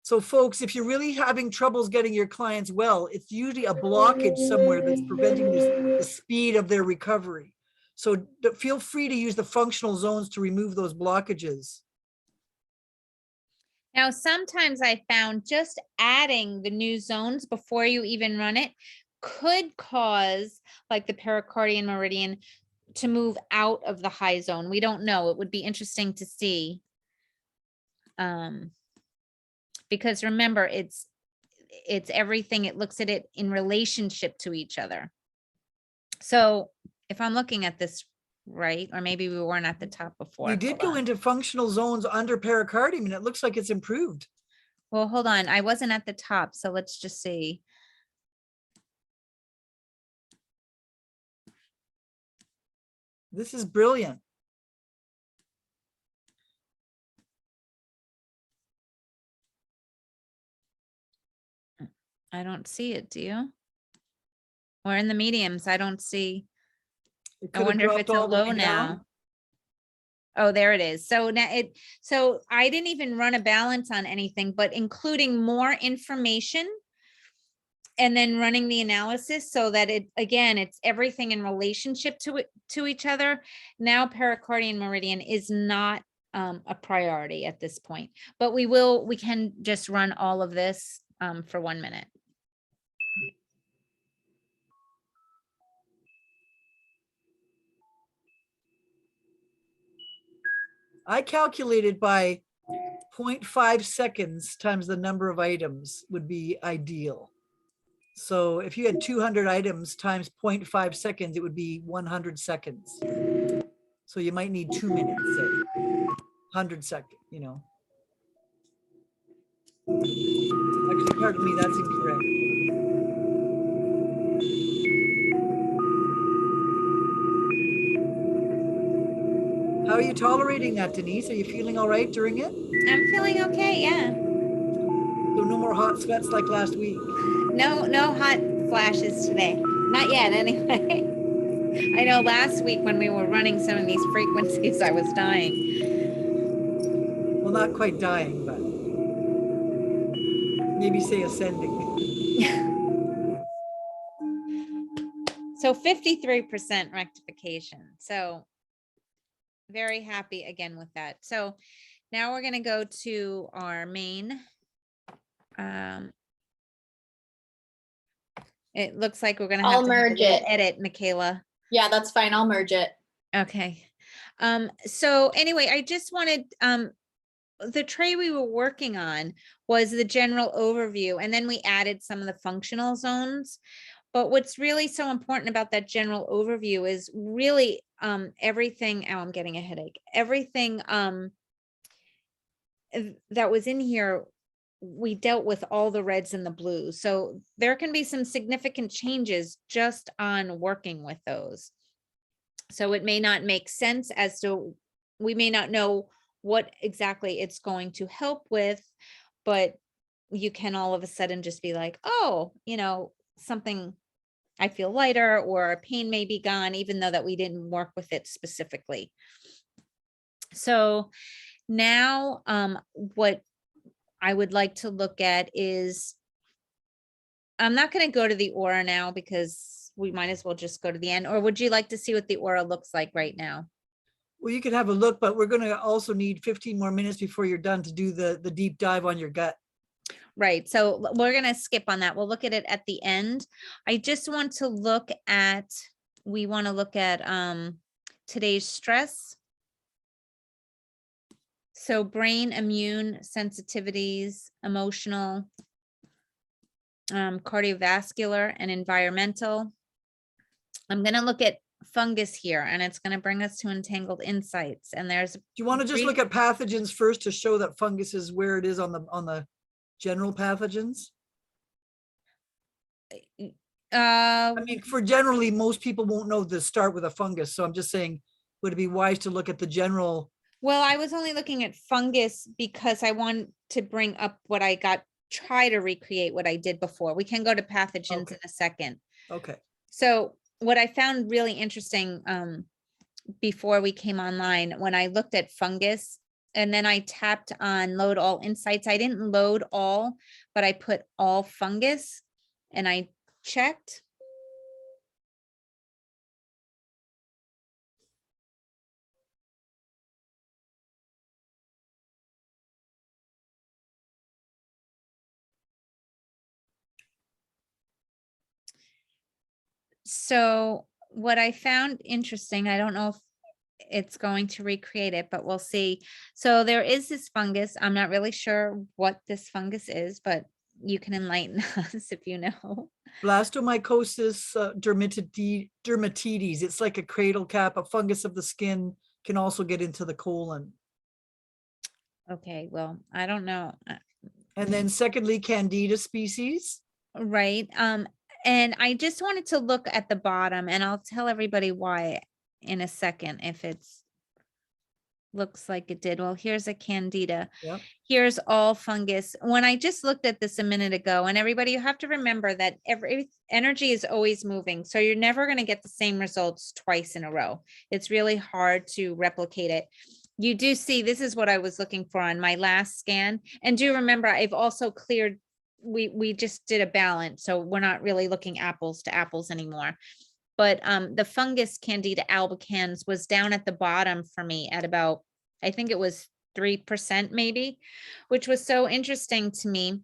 Speaker 2: So folks, if you're really having troubles getting your clients well, it's usually a blockage somewhere that's preventing the speed of their recovery. So feel free to use the functional zones to remove those blockages.
Speaker 1: Now, sometimes I found just adding the new zones before you even run it could cause like the pericardian meridian to move out of the high zone. We don't know. It would be interesting to see. Because remember, it's everything. It looks at it in relationship to each other. So if I'm looking at this right, or maybe we weren't at the top before.
Speaker 2: You did go into functional zones under pericardium and it looks like it's improved.
Speaker 1: Well, hold on. I wasn't at the top. So let's just see.
Speaker 2: This is brilliant.
Speaker 1: I don't see it. Do you? We're in the mediums. I don't see. I wonder if it's a low now. Oh, there it is. So now so I didn't even run a balance on anything, but including more information and then running the analysis so that it's everything in relationship to each other. Now pericardian meridian is not a priority at this point, but we can just run all of this for 1 minute.
Speaker 2: I calculated by 0.5 seconds times the number of items would be ideal. So if you had 200 items times 0.5 seconds, it would be 100 seconds. So you might need 2 minutes, say 100 seconds, you know. Actually, pardon me, that's incorrect. How are you tolerating that, Denise? Are you feeling all right during it?
Speaker 1: I'm feeling okay, yeah.
Speaker 2: So no more hot sweats like last week.
Speaker 1: No hot flashes today. Not yet, anyway. I know last week when we were running some of these frequencies, I was dying.
Speaker 2: Well, not quite dying, but maybe say ascending.
Speaker 1: So 53% rectification. So very happy again with that. So now we're going to go to our main. It looks like we're going to have
Speaker 3: I'll
Speaker 1: to have a
Speaker 3: merge
Speaker 1: little
Speaker 3: it.
Speaker 1: edit, Michaela.
Speaker 3: Yeah, that's fine. I'll merge it.
Speaker 1: Okay. So anyway, I just wanted, the tray we were working on was the general overview, and then we added some of the functional zones. But what's really so important about that general overview is really everything. Oh, I'm getting a headache. Everything that was in here, we dealt with all the reds and the blues. So there can be some significant changes just on working with those. So it may not make sense as to, we may not know what exactly it's going to help with, but you can all of a sudden just be like, oh, you know, something, I feel lighter, or pain may be gone, even though that we didn't work with it specifically. So now what I would like to look at is, I'm not going to go to the aura now because we might as well just go to the end. Or would you like to see what the aura looks like right now?
Speaker 2: Well, you can have a look, but we're going to also need 15 more minutes before you're done to do the deep dive on your gut.
Speaker 1: Right. So we're going to skip on that. We'll look at it at the end. I just want to look at, we want to look at today's stress. So brain, immune, sensitivities, emotional, cardiovascular, and environmental. I'm going to look at fungus here, and it's going to bring us to entangled insights. And there's,
Speaker 2: Do you want to just look at pathogens first to show that fungus is where it is on the general pathogens? I mean, for generally, most people won't know to start with a fungus. So I'm just saying, would it be wise to look at the general?
Speaker 1: Well, I was only looking at fungus because I want to bring up what I got, try to recreate what I did before. We can go to pathogens
Speaker 2: Okay.
Speaker 1: in a second.
Speaker 2: Okay.
Speaker 1: So what I found really interesting before we came online, when I looked at fungus and then I tapped on load all insights, I didn't load all, but I put all fungus and I checked. So what I found interesting, I don't know if it's going to recreate it, but we'll see. So there is this fungus. I'm not really sure what this fungus is, but you can enlighten us if you know.
Speaker 2: Blastomycosis dermatitis. It's like a cradle cap, a fungus of the skin, can also get into the colon.
Speaker 1: Okay, well, I don't know.
Speaker 2: And then secondly, Candida species.
Speaker 1: Right. And I just wanted to look at the bottom, and I'll tell everybody why in a second if it's looks like it did. Well, here's a Candida.
Speaker 2: Yep.
Speaker 1: Here's all fungus. When I just looked at this a minute ago, and everybody, you have to remember that every energy is always moving. So you're never going to get the same results twice in a row. It's really hard to replicate it. You do see, this is what I was looking for on my last scan. And do remember, I've also cleared, we just did a balance. So we're not really looking apples to apples anymore. But the fungus Candida albicans was down at the bottom for me at about, I think it was 3% maybe, which was so interesting to me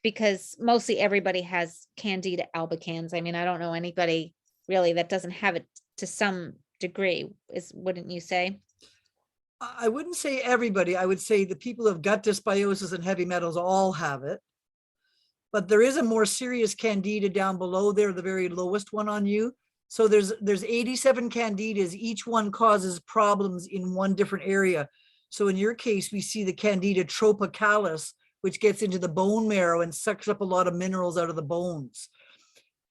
Speaker 1: because mostly everybody has Candida albicans. I mean, I don't know anybody really that doesn't have it to some degree, wouldn't you say?
Speaker 2: I wouldn't say everybody. I would say the people of gut dysbiosis and heavy metals all have it. but there is a more serious Candida down below there, the very lowest one on you. So there's 87 Candidas. Each one causes problems in one different area. So in your case, we see the Candida tropicalis, which gets into the bone marrow and sucks up a lot of minerals out of the bones.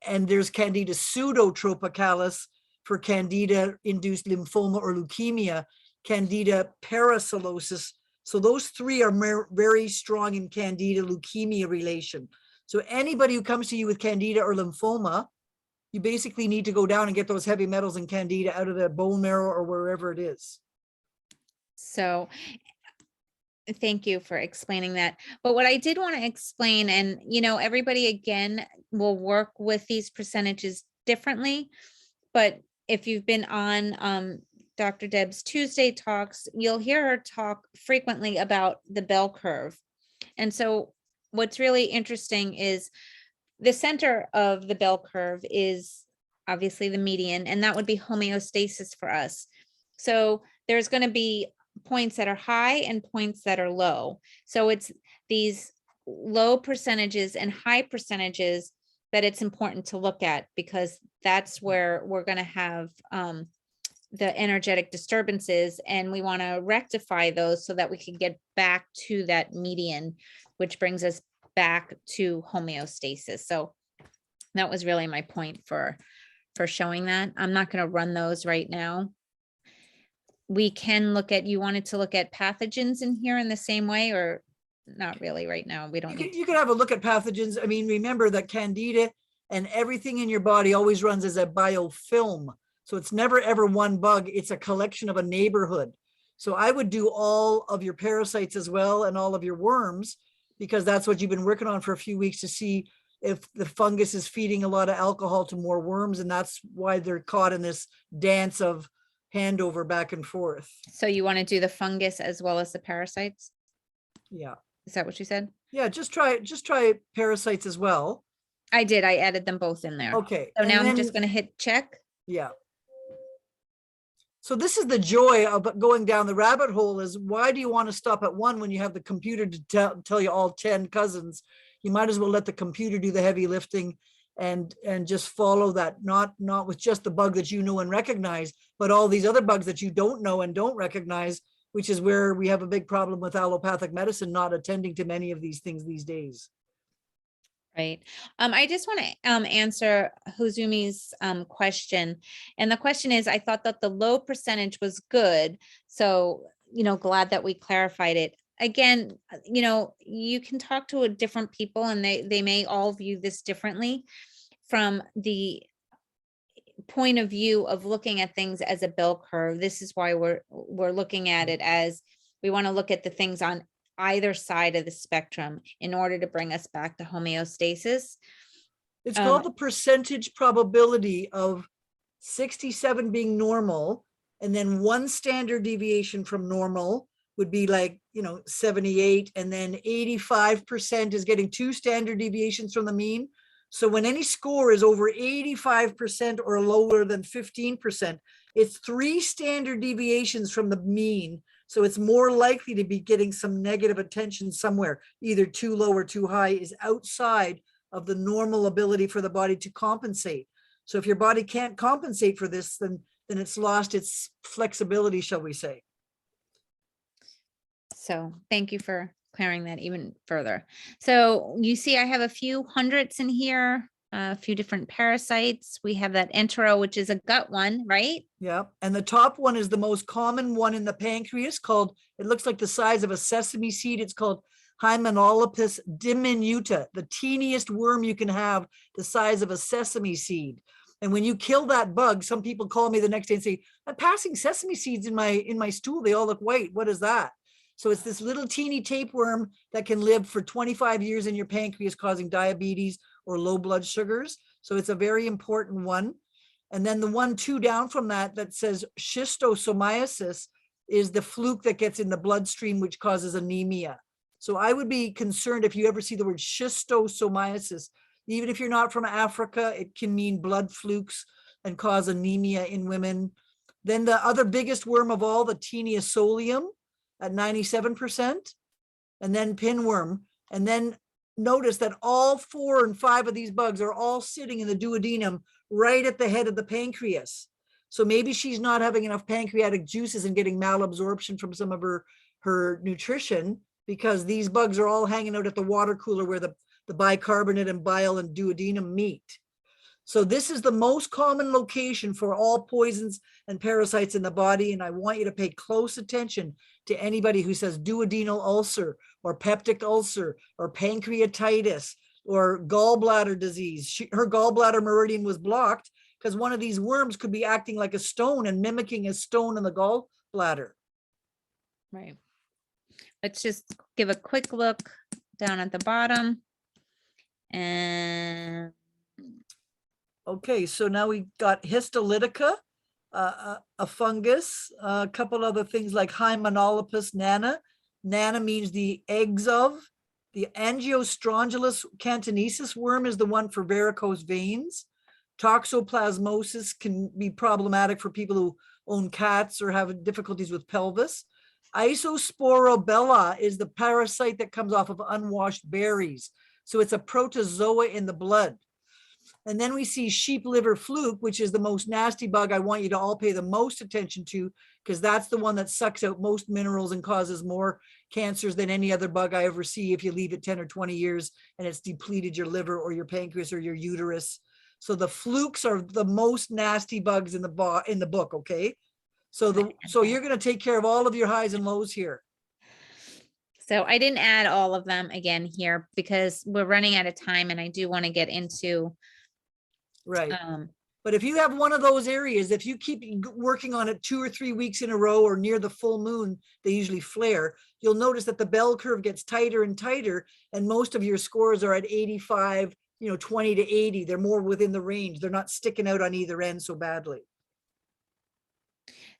Speaker 2: And there's Candida pseudotropicalis for Candida-induced lymphoma or leukemia, Candida parasilosis. So those three are very strong in Candida leukemia relation. So anybody who comes to you with Candida or lymphoma, you basically need to go down and get those heavy metals and Candida out of the bone marrow or wherever it is.
Speaker 1: So thank you for explaining that. But what I did want to explain, and everybody again will work with these percentages differently, but if you've been on Dr. Deb's Tuesday talks, you'll hear her talk frequently about the bell curve. And so what's really interesting is the center of the bell curve is obviously the median, and that would be homeostasis for us. So there's going to be points that are high and points that are low. So it's these low percentages and high percentages that it's important to look at, because that's where we're going to have the energetic disturbances, and we want to rectify those so that we can get back to that median, which brings us back to homeostasis. So that was really my point for showing that. I'm not going to run those right now. We can look at, you wanted to look at pathogens in here in the same way, or not really right now? We don't need.
Speaker 2: You can have a look at pathogens. I mean, remember that Candida and everything in your body always runs as a biofilm. So it's never ever one bug. It's a collection of a neighborhood. So I would do all of your parasites as well and all of your worms, because that's what you've been working on for a few weeks, to see if the fungus is feeding a lot of alcohol to more worms. And that's why they're caught in this dance of handover back and forth.
Speaker 1: So you want to do the fungus as well as the parasites?
Speaker 2: Yeah.
Speaker 1: Is that what you said?
Speaker 2: Yeah, just try parasites as well.
Speaker 1: I did. I added them both in there.
Speaker 2: Okay.
Speaker 1: So
Speaker 2: and
Speaker 1: now I'm
Speaker 2: then-
Speaker 1: just going to hit check.
Speaker 2: Yeah. So this is the joy of going down the rabbit hole, is why do you want to stop at one when you have the computer to tell you all 10 cousins? You might as well let the computer do the heavy lifting and just follow that, not with just the bug that you know and recognize, but all these other bugs that you don't know and don't recognize, which is where we have a big problem with allopathic medicine not attending to many of these things these days.
Speaker 1: Right. I just want to answer Huzumi's question. And the question is, I thought that the low percentage was good. So, glad that we clarified it. Again, you can talk to different people and they may all view this differently from the point of view of looking at things as a bell curve. This is why we're looking at it as, we want to look at the things on either side of the spectrum in order to bring us back to homeostasis.
Speaker 2: It's called the percentage probability of 67 being normal, and then one standard deviation from normal would be like 78, and then 85% is getting 2 standard deviations from the mean. So when any score is over 85% or lower than 15%, it's 3 standard deviations from the mean. So it's more likely to be getting some negative attention somewhere, either too low or too high, is outside of the normal ability for the body to compensate. So if your body can't compensate for this, then it's lost its flexibility, shall we say.
Speaker 1: So thank you for clearing that even further. So you see, I have a few hundreds in here, a few different parasites. We have that entero, which is a gut one, right?
Speaker 2: Yeah. And the top one is the most common one in the pancreas, called, it looks like the size of a sesame seed. It's called Hymenolopus diminuta, the teeniest worm you can have, the size of a sesame seed. And when you kill that bug, some people call me the next day and say, I'm passing sesame seeds in my stool. They all look white. What is that? So it's this little teeny tapeworm that can live for 25 years in your pancreas, causing diabetes or low blood sugars. So it's a very important one. And then the 1-2 down from that says schistosomiasis is the fluke that gets in the bloodstream, which causes anemia. So I would be concerned if you ever see the word schistosomiasis, even if you're not from Africa, it can mean blood flukes and cause anemia in women. Then the other biggest worm of all, the Teniosolium at 97%, and then pinworm. And then notice that all 4 and 5 of these bugs are all sitting in the duodenum right at the head of the pancreas. So maybe she's not having enough pancreatic juices and getting malabsorption from some of her nutrition, because these bugs are all hanging out at the water cooler where the bicarbonate and bile and duodenum meet. So this is the most common location for all poisons and parasites in the body. And I want you to pay close attention to anybody who says duodenal ulcer or peptic ulcer or pancreatitis or gallbladder disease. Her gallbladder meridian was blocked because one of these worms could be acting like a stone and mimicking a stone in the gallbladder.
Speaker 1: Right. Let's just give a quick look down at the bottom. And
Speaker 2: okay, so now we got histolytica, a fungus, a couple other things like Hymenolopus nana. Nana means the eggs of. The Angiostrongylus cantonensis worm is the one for varicose veins. Toxoplasmosis can be problematic for people who own cats or have difficulties with pelvis. Isosporobella is the parasite that comes off of unwashed berries. So it's a protozoa in the blood. And then we see sheep liver fluke, which is the most nasty bug I want you to all pay the most attention to, because that's the one that sucks out most minerals and causes more cancers than any other bug I ever see if you leave it 10 or 20 years and it's depleted your liver or your pancreas or your uterus. So the flukes are the most nasty bugs in the book, okay? So you're going to take care of all of your highs and lows here.
Speaker 1: so I didn't add all of them again here because we're running out of time and I do want to get into
Speaker 2: right. But if you have one of those areas, if you keep working on it 2 or 3 weeks in a row or near the full moon, they usually flare, you'll notice that the bell curve gets tighter and tighter, and most of your scores are at 85, 20 to 80. They're more within the range. They're not sticking out on either end so badly.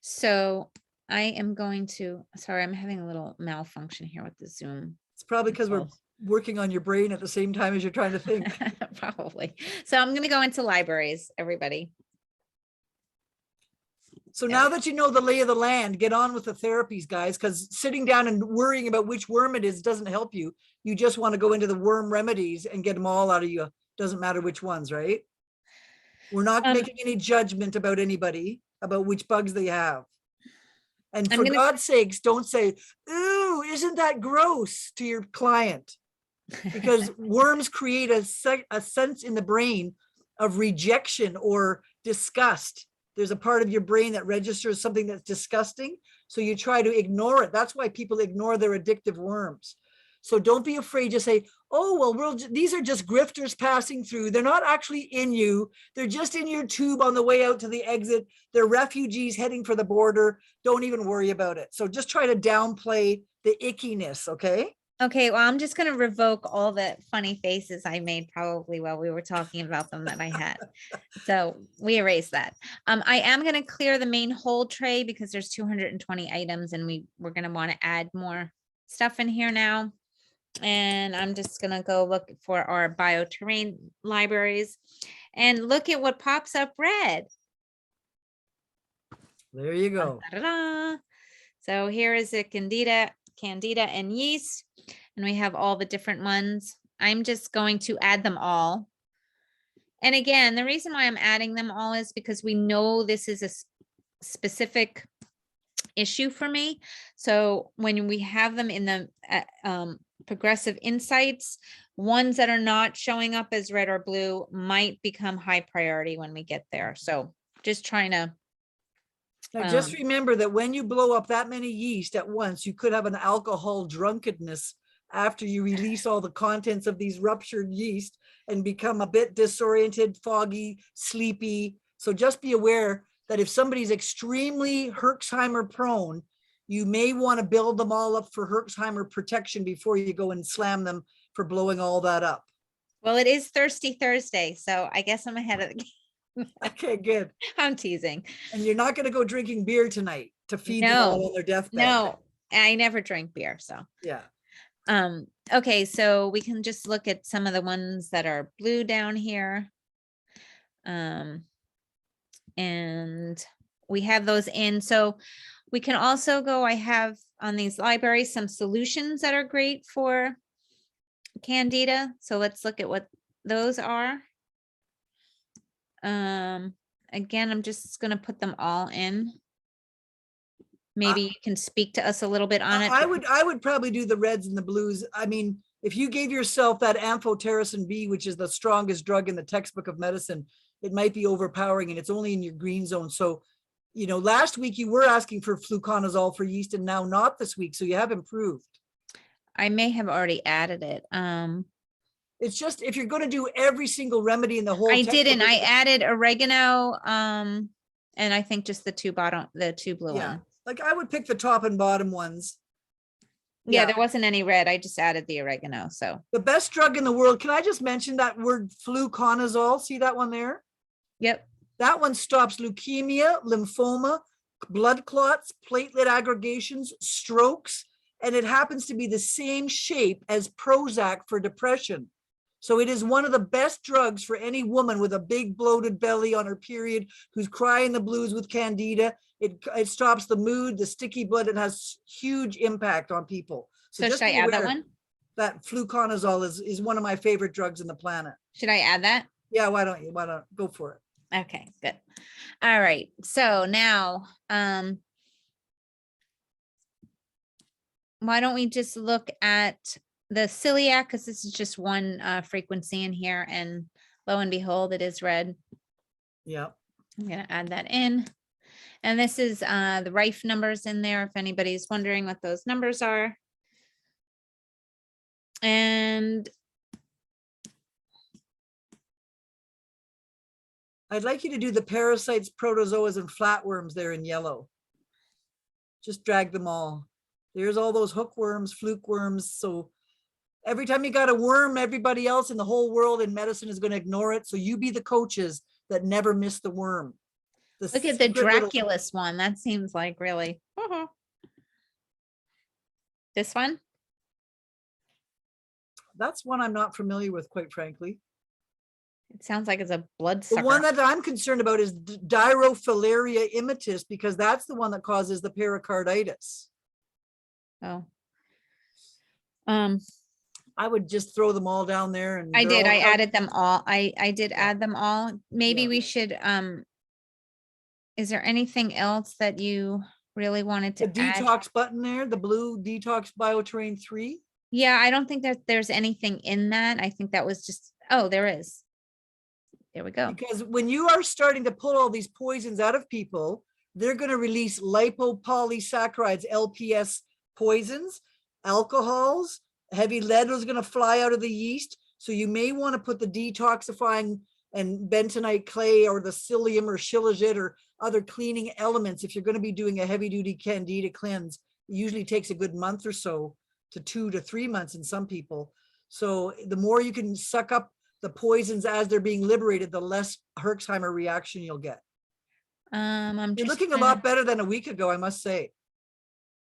Speaker 1: So I am going to, sorry, I'm having a little malfunction here with the Zoom.
Speaker 2: It's probably because we're working on your brain at the same time as you're trying to think.
Speaker 1: Probably. So I'm going to go into libraries, everybody.
Speaker 2: So now that you know the lay of the land, get on with the therapies, guys, because sitting down and worrying about which worm it is doesn't help you. You just want to go into the worm remedies and get them all out of you. Doesn't matter which ones, right? We're not making any judgment about anybody, about which bugs they have. And for God's sakes, don't say, ooh, isn't that gross to your client? Because worms create a sense in the brain of rejection or disgust. There's a part of your brain that registers something that's disgusting. So you try to ignore it. That's why people ignore their addictive worms. So don't be afraid to say, oh, well, these are just grifters passing through. They're not actually in you. They're just in your tube on the way out to the exit. They're refugees heading for the border. Don't even worry about it. So just try to downplay the ickiness, okay?
Speaker 1: Okay, well, I'm just going to revoke all the funny faces I made probably while we were talking about them that I had. So we erased that. I am going to clear the main hold tray because there's 220 items and we're going to want to add more stuff in here now. And I'm just going to go look for our bioterrain libraries and look at what pops up red.
Speaker 2: There you go.
Speaker 1: Da-da-da. So here is a Candida and yeast, and we have all the different ones. I'm just going to add them all. And again, the reason why I'm adding them all is because we know this is a specific issue for me. So when we have them in the progressive insights, ones that are not showing up as red or blue might become high priority when we get there. So just trying to
Speaker 2: now, just remember that when you blow up that many yeast at once, you could have an alcohol drunkenness after you release all the contents of these ruptured yeast and become a bit disoriented, foggy, sleepy. So just be aware that if somebody's extremely Herxheimer prone, you may want to build them all up for Herxheimer protection before you go and slam them for blowing all that up.
Speaker 1: Well, it is Thirsty Thursday, so I guess I'm ahead of the game.
Speaker 2: Okay, good.
Speaker 1: I'm teasing.
Speaker 2: And you're not going to go drinking beer tonight to feed them all on their deathbed.
Speaker 1: No, I never drink beer, so.
Speaker 2: Yeah.
Speaker 1: Okay, so we can just look at some of the ones that are blue down here. And we have those in. So we can also go, I have on these libraries some solutions that are great for Candida. So let's look at what those are. Again, I'm just gonna put them all in. Maybe you can speak to us a little bit on it.
Speaker 2: I would probably do the reds and the blues. I mean, if you gave yourself that amphotericin B, which is the strongest drug in the textbook of medicine, it might be overpowering, and it's only in your green zone. So, you know, last week you were asking for fluconazole for yeast, and now not this week. So you have improved.
Speaker 1: I may have already added it.
Speaker 2: It's just, if you're going to do every single remedy in the whole
Speaker 1: I
Speaker 2: textbook,
Speaker 1: didn't. I added oregano, and I think just the two blue
Speaker 2: yeah,
Speaker 1: ones.
Speaker 2: like I would pick the top and bottom ones.
Speaker 1: Yeah, there wasn't any red. I just added the oregano. So
Speaker 2: The best drug in the world. Can I just mention that word fluconazole? See that one there?
Speaker 1: yep.
Speaker 2: That one stops leukemia, lymphoma, blood clots, platelet aggregations, strokes, and it happens to be the same shape as Prozac for depression. So it is one of the best drugs for any woman with a big bloated belly on her period who's crying the blues with Candida. It stops the mood, the sticky blood. It has huge impact on people.
Speaker 1: So
Speaker 2: just
Speaker 1: should I
Speaker 2: be
Speaker 1: add that
Speaker 2: aware
Speaker 1: one?
Speaker 2: that fluconazole is one of my favorite drugs in the planet.
Speaker 1: Should I add that?
Speaker 2: Yeah, why don't you? Why don't go for it?
Speaker 1: Okay, good. All right. So now, why don't we just look at the celiac, because this is just one frequency in here, and lo and behold, it is red.
Speaker 2: Yeah.
Speaker 1: I'm gonna add that in. And this is the Rife numbers in there, if anybody's wondering what those numbers are. And
Speaker 2: I'd like you to do the parasites, protozoas, and flatworms there in yellow. Just drag them all. There's all those hookworms, fluke worms. So every time you got a worm, everybody else in the whole world in medicine is going to ignore it. So you be the coaches that never miss the worm.
Speaker 1: look at the Draculus one. That seems like really. This one?
Speaker 2: That's one I'm not familiar with, quite frankly.
Speaker 1: It sounds like it's a blood
Speaker 2: The
Speaker 1: sucker.
Speaker 2: one that I'm concerned about is Dirofilaria immitis, because that's the one that causes the pericarditis.
Speaker 1: Oh.
Speaker 2: I would just throw them all down there. And
Speaker 1: I
Speaker 2: they're
Speaker 1: did.
Speaker 2: all
Speaker 1: I
Speaker 2: covered.
Speaker 1: added them all. I did add them all. Maybe
Speaker 2: Yeah.
Speaker 1: we should, is there anything else that you really wanted
Speaker 2: The
Speaker 1: to add?
Speaker 2: detox button there, the blue detox bioterrain 3.
Speaker 1: Yeah, I don't think that there's anything in that. I think that was just, oh, there is. There we go.
Speaker 2: Because when you are starting to pull all these poisons out of people, they're going to release lipopolysaccharides, LPS poisons, alcohols, heavy lead is going to fly out of the yeast. So you may want to put the detoxifying and bentonite clay or the psyllium or shilajit or other cleaning elements. If you're going to be doing a heavy duty Candida cleanse, it usually takes a good month or so to 2 to 3 months in some people. So the more you can suck up the poisons as they're being liberated, the less Herxheimer reaction you'll get.
Speaker 1: I'm
Speaker 2: You're
Speaker 1: just
Speaker 2: looking a lot better than a week ago, I must say.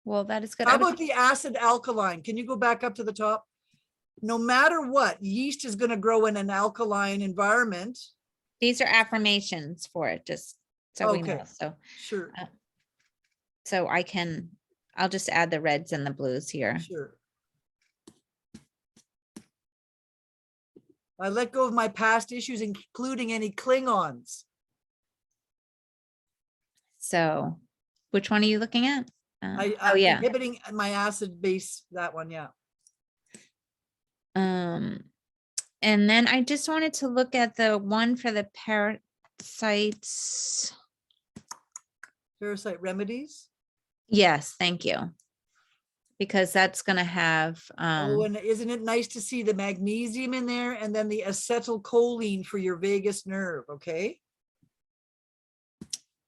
Speaker 1: well, that is good.
Speaker 2: How about the acid alkaline? Can you go back up to the top? No matter what, yeast is going to grow in an alkaline environment.
Speaker 1: These are affirmations for it, just so we know. So,
Speaker 2: Sure.
Speaker 1: so I'll just add the reds and the blues here.
Speaker 2: Sure. I let go of my past issues, including any Klingons.
Speaker 1: So, which one are you looking at? Oh yeah.
Speaker 2: Inhibiting my acid base, that one, yeah.
Speaker 1: And then I just wanted to look at the one for the parasites.
Speaker 2: Parasite remedies.
Speaker 1: Yes, thank you. Because that's gonna have
Speaker 2: Oh, and isn't it nice to see the magnesium in there and then the acetylcholine for your vagus nerve, okay?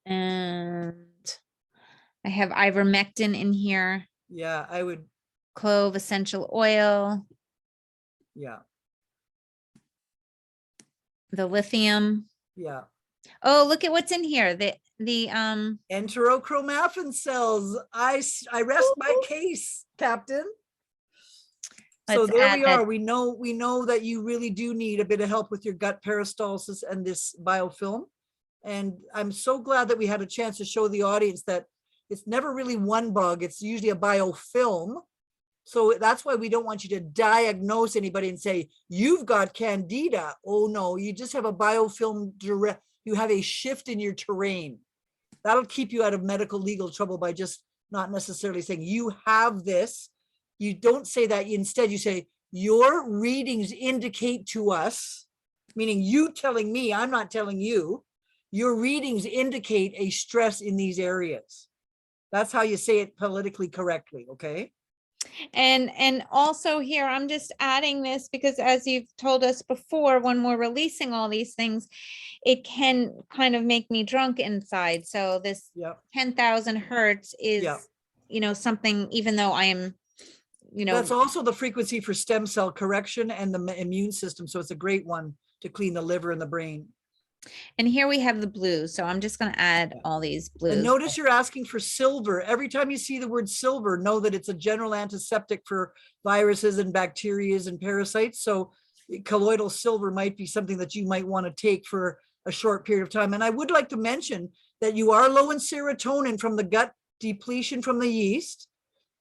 Speaker 1: and I have ivermectin in here,
Speaker 2: Yeah, I would,
Speaker 1: clove essential oil,
Speaker 2: yeah,
Speaker 1: the lithium.
Speaker 2: yeah.
Speaker 1: Oh, look at what's in here. The
Speaker 2: Enterochromaffin cells. I rest my case, Captain. So
Speaker 1: Let's
Speaker 2: there
Speaker 1: add
Speaker 2: we
Speaker 1: that.
Speaker 2: are. We know that you really do need a bit of help with your gut peristalsis and this biofilm. And I'm so glad that we had a chance to show the audience that it's never really one bug. It's usually a biofilm. So that's why we don't want you to diagnose anybody and say, you've got Candida. Oh no, you just have a biofilm direct, you have a shift in your terrain. That'll keep you out of medical legal trouble by just not necessarily saying you have this. You don't say that. Instead, you say your readings indicate to us, meaning you telling me, I'm not telling you, your readings indicate a stress in these areas. That's how you say it politically correctly, okay?
Speaker 1: And also here, I'm just adding this because as you've told us before, when we're releasing all these things, it can kind of make me drunk inside. So this
Speaker 2: Yep.
Speaker 1: 10,000 hertz is,
Speaker 2: Yep.
Speaker 1: you know, something, even though I am, you know,
Speaker 2: That's also the frequency for stem cell correction and the immune system. So it's a great one to clean the liver and the brain.
Speaker 1: and here we have the blues. So I'm just going to add
Speaker 2: Yeah.
Speaker 1: all these
Speaker 2: And
Speaker 1: blues.
Speaker 2: notice you're asking for silver. Every time you see the word silver, know that it's a general antiseptic for viruses and bacteria and parasites. So colloidal silver might be something that you might want to take for a short period of time. And I would like to mention that you are low in serotonin from the gut depletion from the yeast.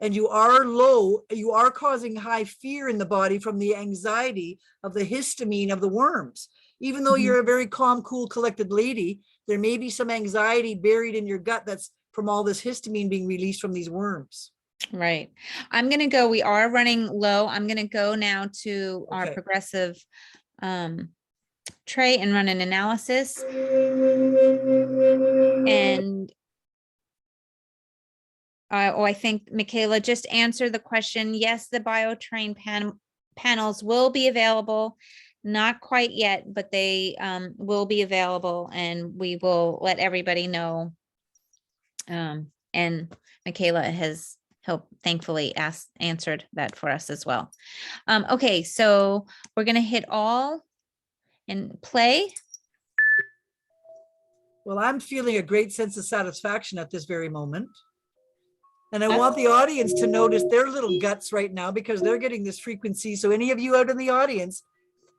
Speaker 2: And you are causing high fear in the body from the anxiety of the histamine of the worms. Even though you're a very calm, cool, collected lady, there may be some anxiety buried in your gut that's from all this histamine being released from these worms.
Speaker 1: Right. I'm going to go, we are running low. I'm going to go now to our
Speaker 2: Okay.
Speaker 1: progressive tray and run an analysis. And I think Michaela just answered the question. Yes, the BioTrain panels will be available. Not quite yet, but they will be available, and we will let everybody know. And Michaela has thankfully answered that for us as well. Okay, so we're going to hit all and play.
Speaker 2: Well, I'm feeling a great sense of satisfaction at this very moment. And I want the audience to notice their little guts right now because they're getting this frequency. So any of you out in the audience,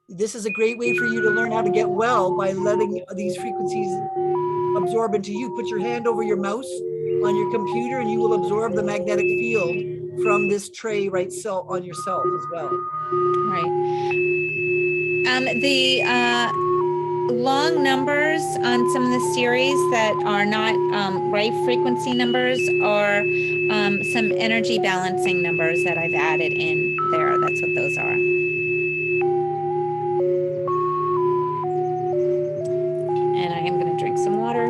Speaker 2: this is a great way for you to learn how to get well by letting these frequencies absorb into you. Put your hand over your mouse on your computer and you will absorb the magnetic field from this tray right on yourself as well.
Speaker 1: Right. The long numbers on some of the series that are not right frequency numbers are some energy balancing numbers that I've added in there. That's what those are. And I am going to drink some water.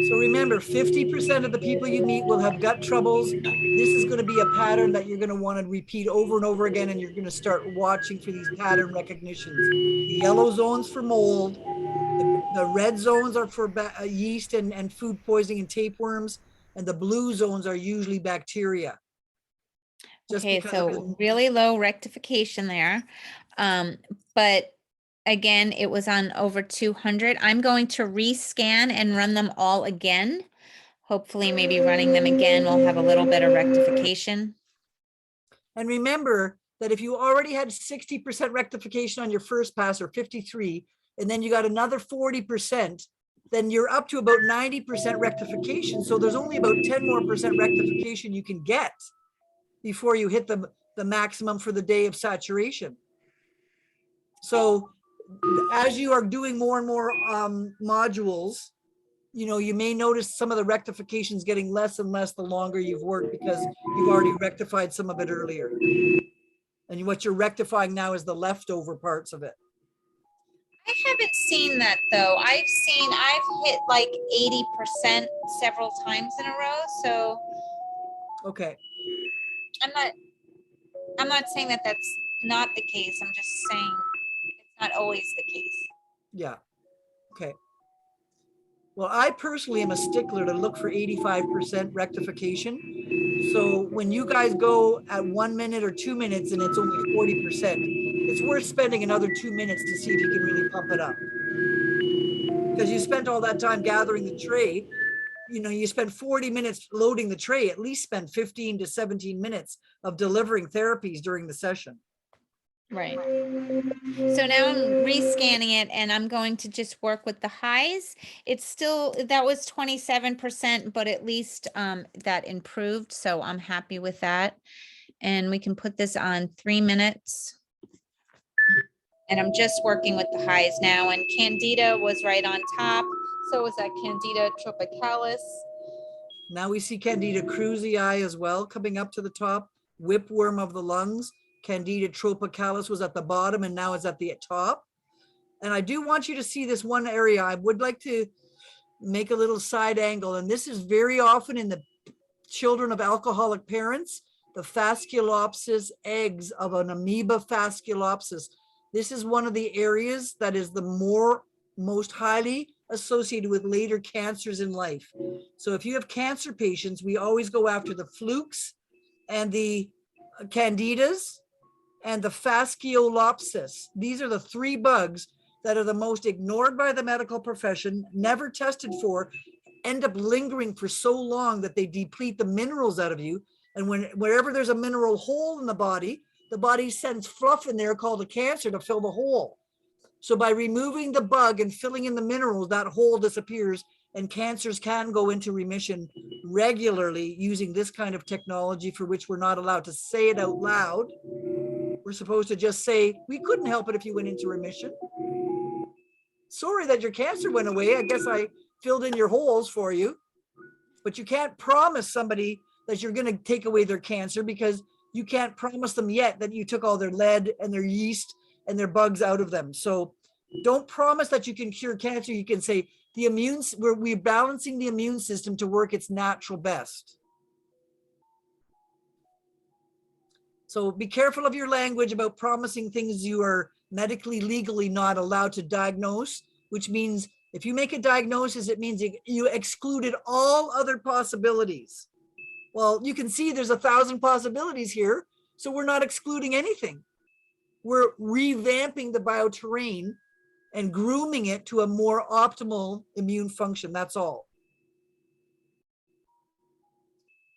Speaker 2: So remember, 50% of the people you meet will have gut troubles. This is going to be a pattern that you're going to want to repeat over and over again, and you're going to start watching for these pattern recognitions. The yellow zones for mold, the red zones are for yeast and food poisoning and tapeworms, and the blue zones are usually bacteria.
Speaker 1: Okay, so really low rectification there. But again, it was on over 200. I'm going to rescan and run them all again. Hopefully, maybe running them again will have a little bit of rectification.
Speaker 2: And remember that if you already had 60% rectification on your first pass or 53, and then you got another 40%, then you're up to about 90% rectification. So there's only about 10% more rectification you can get before you hit the maximum for the day of saturation. So as you are doing more and more modules, you know, you may notice some of the rectifications getting less and less the longer you've worked because you've already rectified some of it earlier. And what you're rectifying now is the leftover parts of it.
Speaker 1: I haven't seen that though. I've hit like 80% several times in a row. So
Speaker 2: okay.
Speaker 1: I'm not saying that that's not the case. I'm just saying it's not always the case.
Speaker 2: Yeah. Okay. Well, I personally am a stickler to look for 85% rectification. So when you guys go at 1 minute or 2 minutes and it's only 40%, it's worth spending another 2 minutes to see if you can really pump it up. Because you spent all that time gathering the tray. You know, you spend 40 minutes loading the tray, at least spend 15 to 17 minutes of delivering therapies during the session.
Speaker 1: Right. So now I'm rescanning it and I'm going to just work with the highs. It's still, that was 27%, but at least that improved. So I'm happy with that. and we can put this on 3 minutes. And I'm just working with the highs now, and Candida was right on top. So was that Candida tropicalis.
Speaker 2: Now we see Candida krusei as well coming up to the top. Whipworm of the lungs. Candida tropicalis was at the bottom and now is at the top. And I do want you to see this one area. I would like to make a little side angle. And this is very often in the children of alcoholic parents, the fasculopsis eggs of an amoeba fasculopsis. This is one of the areas that is the most highly associated with later cancers in life. So if you have cancer patients, we always go after the flukes and the candidas and the fasciolopsis. These are the 3 bugs that are the most ignored by the medical profession, never tested for, end up lingering for so long that they deplete the minerals out of you. And wherever there's a mineral hole in the body sends fluff in there called a cancer to fill the hole. So by removing the bug and filling in the minerals, that hole disappears, and cancers can go into remission regularly using this kind of technology, for which we're not allowed to say it out loud. We're supposed to just say, we couldn't help it if you went into remission. Sorry that your cancer went away. I guess I filled in your holes for you. But you can't promise somebody that you're going to take away their cancer, because you can't promise them yet that you took all their lead and their yeast and their bugs out of them. So don't promise that you can cure cancer. You can say we're balancing the immune system to work its natural best. So be careful of your language about promising things you are medically, legally not allowed to diagnose, which means if you make a diagnosis, it means you excluded all other possibilities. Well, you can see there's 1,000 possibilities here, so we're not excluding anything. We're revamping the bioterrain and grooming it to a more optimal immune function. That's all.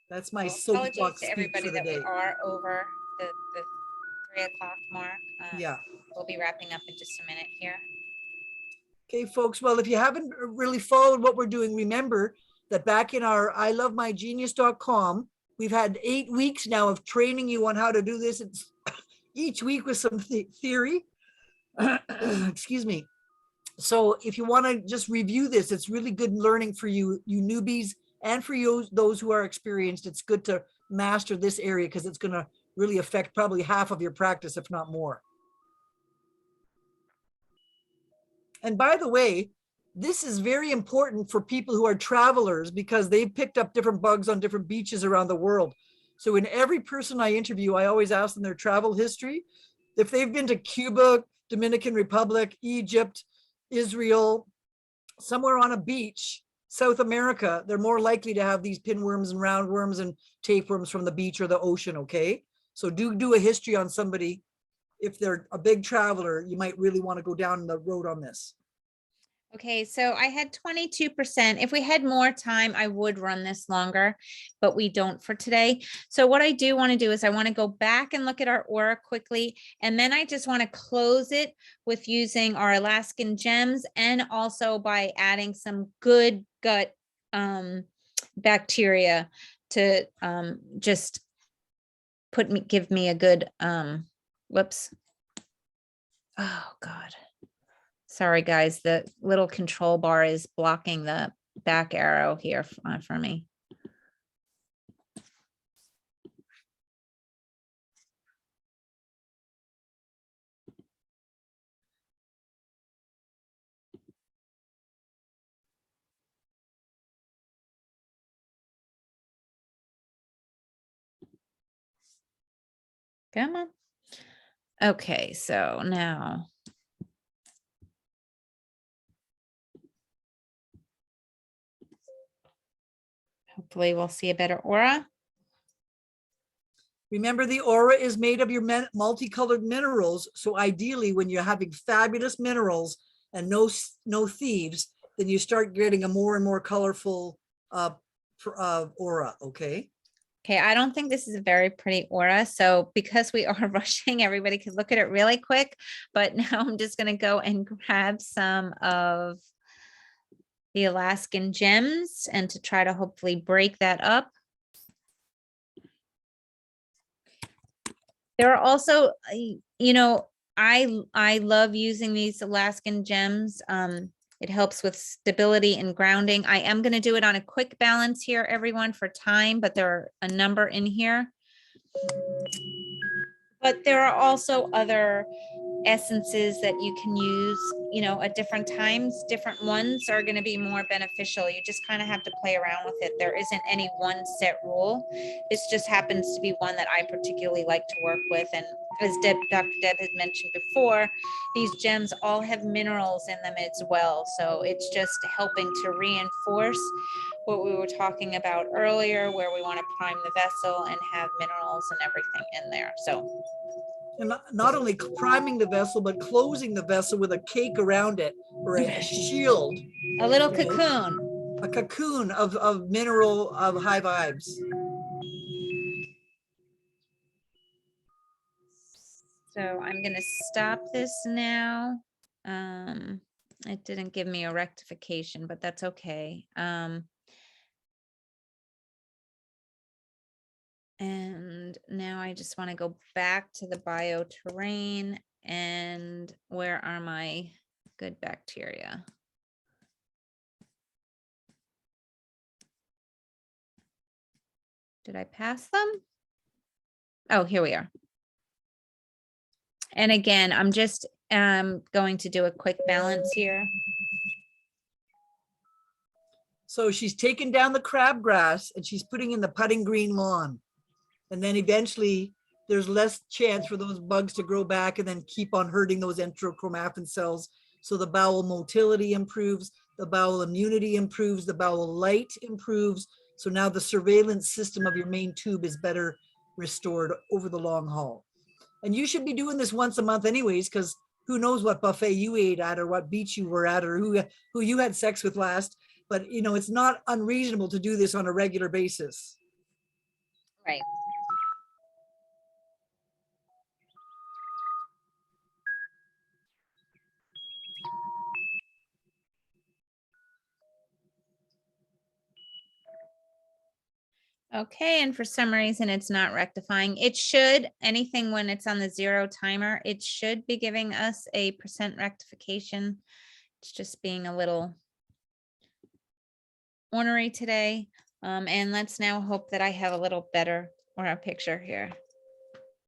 Speaker 2: That's my
Speaker 1: Apologies
Speaker 2: soapbox
Speaker 1: to
Speaker 2: speak
Speaker 1: everybody
Speaker 2: for the
Speaker 1: that we
Speaker 2: day.
Speaker 1: are over the 3 o'clock mark.
Speaker 2: Yeah.
Speaker 1: We'll be wrapping up in just a minute here.
Speaker 2: Okay, folks. Well, if you haven't really followed what we're doing, remember that back in our ilovemygenius.com, we've had 8 weeks now of training you on how to do this. It's each week with some theory. Excuse me. So if you want to just review this, it's really good learning for you newbies, and for you, those who are experienced. It's good to master this area, because it's going to really affect probably half of your practice, if not more. And by the way, this is very important for people who are travelers, because they've picked up different bugs on different beaches around the world. So in every person I interview, I always ask them their travel history. If they've been to Cuba, Dominican Republic, Egypt, Israel, somewhere on a beach, South America, they're more likely to have these pinworms and roundworms and tapeworms from the beach or the ocean, okay? So do a history on somebody. If they're a big traveler, you might really want to go down the road on this.
Speaker 1: Okay, so I had 22%. If we had more time, I would run this longer, but we don't for today. So what I do want to do is I want to go back and look at our aura quickly, and then I just want to close it with using our Alaskan gems, and also by adding some good gut bacteria to just give me a good whoops. Oh God. Sorry, guys, the little control bar is blocking the back arrow here for me. Come on. Okay, so now. Hopefully we'll see a better aura.
Speaker 2: Remember, the aura is made of your multicolored minerals. So ideally, when you're having fabulous minerals and no thieves, then you start getting a more and more colorful aura, okay?
Speaker 1: Okay, I don't think this is a very pretty aura. So because we are rushing, everybody can look at it really quick. But now I'm just going to go and grab some of the Alaskan gems and to try to hopefully break that up. There are also, you know, I love using these Alaskan gems. It helps with stability and grounding. I am going to do it on a quick balance here, everyone, for time, but there are a number in here. But there are also other essences that you can use, you know, at different times. Different ones are going to be more beneficial. You just kind of have to play around with it. There isn't any one set rule. This just happens to be one that I particularly like to work with. And as Dr. Deb had mentioned before, these gems all have minerals in them as well. So it's just helping to reinforce what we were talking about earlier, where we want to prime the vessel and have minerals and everything in there. So
Speaker 2: And not only priming the vessel, but closing the vessel with a cake around it or a shield,
Speaker 1: a little
Speaker 2: Okay.
Speaker 1: cocoon.
Speaker 2: a cocoon of mineral of high vibes.
Speaker 1: So I'm going to stop this now. It didn't give me a rectification, but that's okay. And now I just want to go back to the bioterrain, and where are my good bacteria? Did I pass them? Oh, here we are. And again, I'm just going to do a quick balance here.
Speaker 2: So she's taken down the crabgrass and she's putting in the putting green lawn. And then eventually there's less chance for those bugs to grow back and then keep on hurting those enterochromaffin cells. So the bowel motility improves, the bowel immunity improves, the bowel light improves. So now the surveillance system of your main tube is better restored over the long haul. And you should be doing this once a month anyways, because who knows what buffet you ate at or what beach you were at or who you had sex with last. But you know, it's not unreasonable to do this on a regular basis.
Speaker 1: Right. Okay, and for some reason it's not rectifying. It should, anything when it's on the 0 timer, it should be giving us a % rectification. It's just being a little ornery today. And let's now hope that I have a little better or a picture here.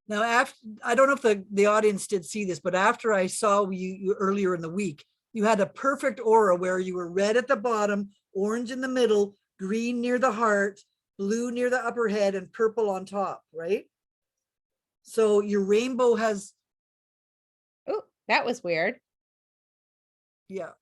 Speaker 2: Now, after, I don't know if the audience did see this, but after I saw you earlier in the week, you had a perfect aura where you were red at the bottom, orange in the middle, green near the heart, blue near the upper head, and purple on top, right? So your rainbow has,
Speaker 1: Oh, that was weird.
Speaker 2: yeah.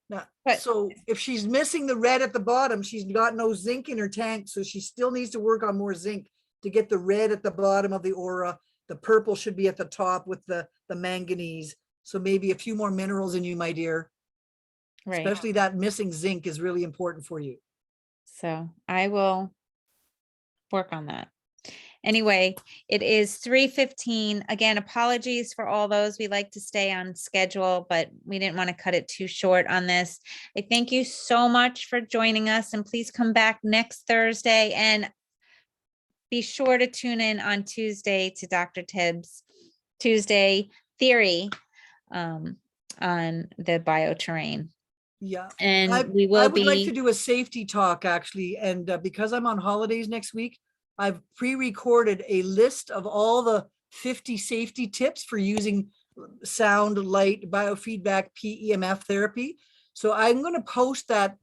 Speaker 2: Now,
Speaker 1: But-
Speaker 2: so if she's missing the red at the bottom, she's got no zinc in her tank, so she still needs to work on more zinc to get the red at the bottom of the aura. The purple should be at the top with the manganese. So maybe a few more minerals in you, my dear.
Speaker 1: Right.
Speaker 2: Especially that missing zinc is really important for you.
Speaker 1: So I will work on that. Anyway, it is 3:15. Again, apologies for all those. We like to stay on schedule, but we didn't want to cut it too short on this. I thank you so much for joining us, and please come back next Thursday and be sure to tune in on Tuesday to Dr. Tibbs' Tuesday Theory on the bioterrain.
Speaker 2: Yeah.
Speaker 1: And we
Speaker 2: I
Speaker 1: will
Speaker 2: would like to
Speaker 1: be,
Speaker 2: do a safety talk actually. And because I'm on holidays next week, I've pre-recorded a list of all the 50 safety tips for using sound, light, biofeedback, PEMF therapy. So I'm going to post that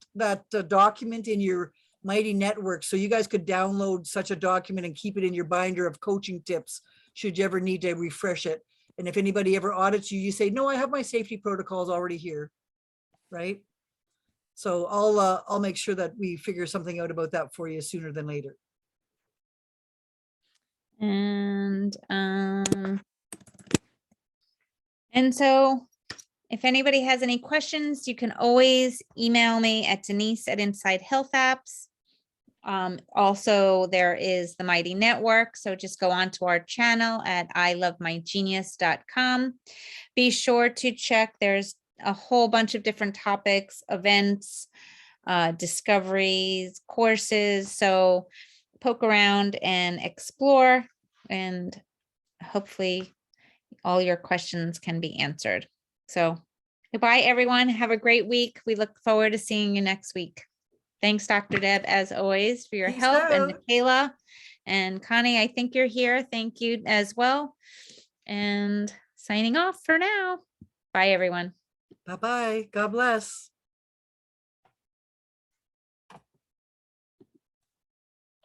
Speaker 2: document in your Mighty Network so you guys could download such a document and keep it in your binder of coaching tips should you ever need to refresh it. And if anybody ever audits you, you say, no, I have my safety protocols already here, right? So I'll make sure that we figure something out about that for you sooner than later.
Speaker 1: and so if anybody has any questions, you can always email me at Denise at Inside Health Apps. Also, there is the Mighty Network. So just go on to our channel at ilovemygenius.com. Be sure to check. There's a whole bunch of different topics, events, discoveries, courses. So poke around and explore. And hopefully all your questions can be answered. So goodbye, everyone. Have a great week. We look forward to seeing you next week. Thanks, Dr. Deb, as always, for your
Speaker 2: Peace
Speaker 1: help. And
Speaker 2: out.
Speaker 1: Michaela and Connie, I think you're here. Thank you as well. And signing off for now. Bye, everyone.
Speaker 2: Bye-bye. God bless.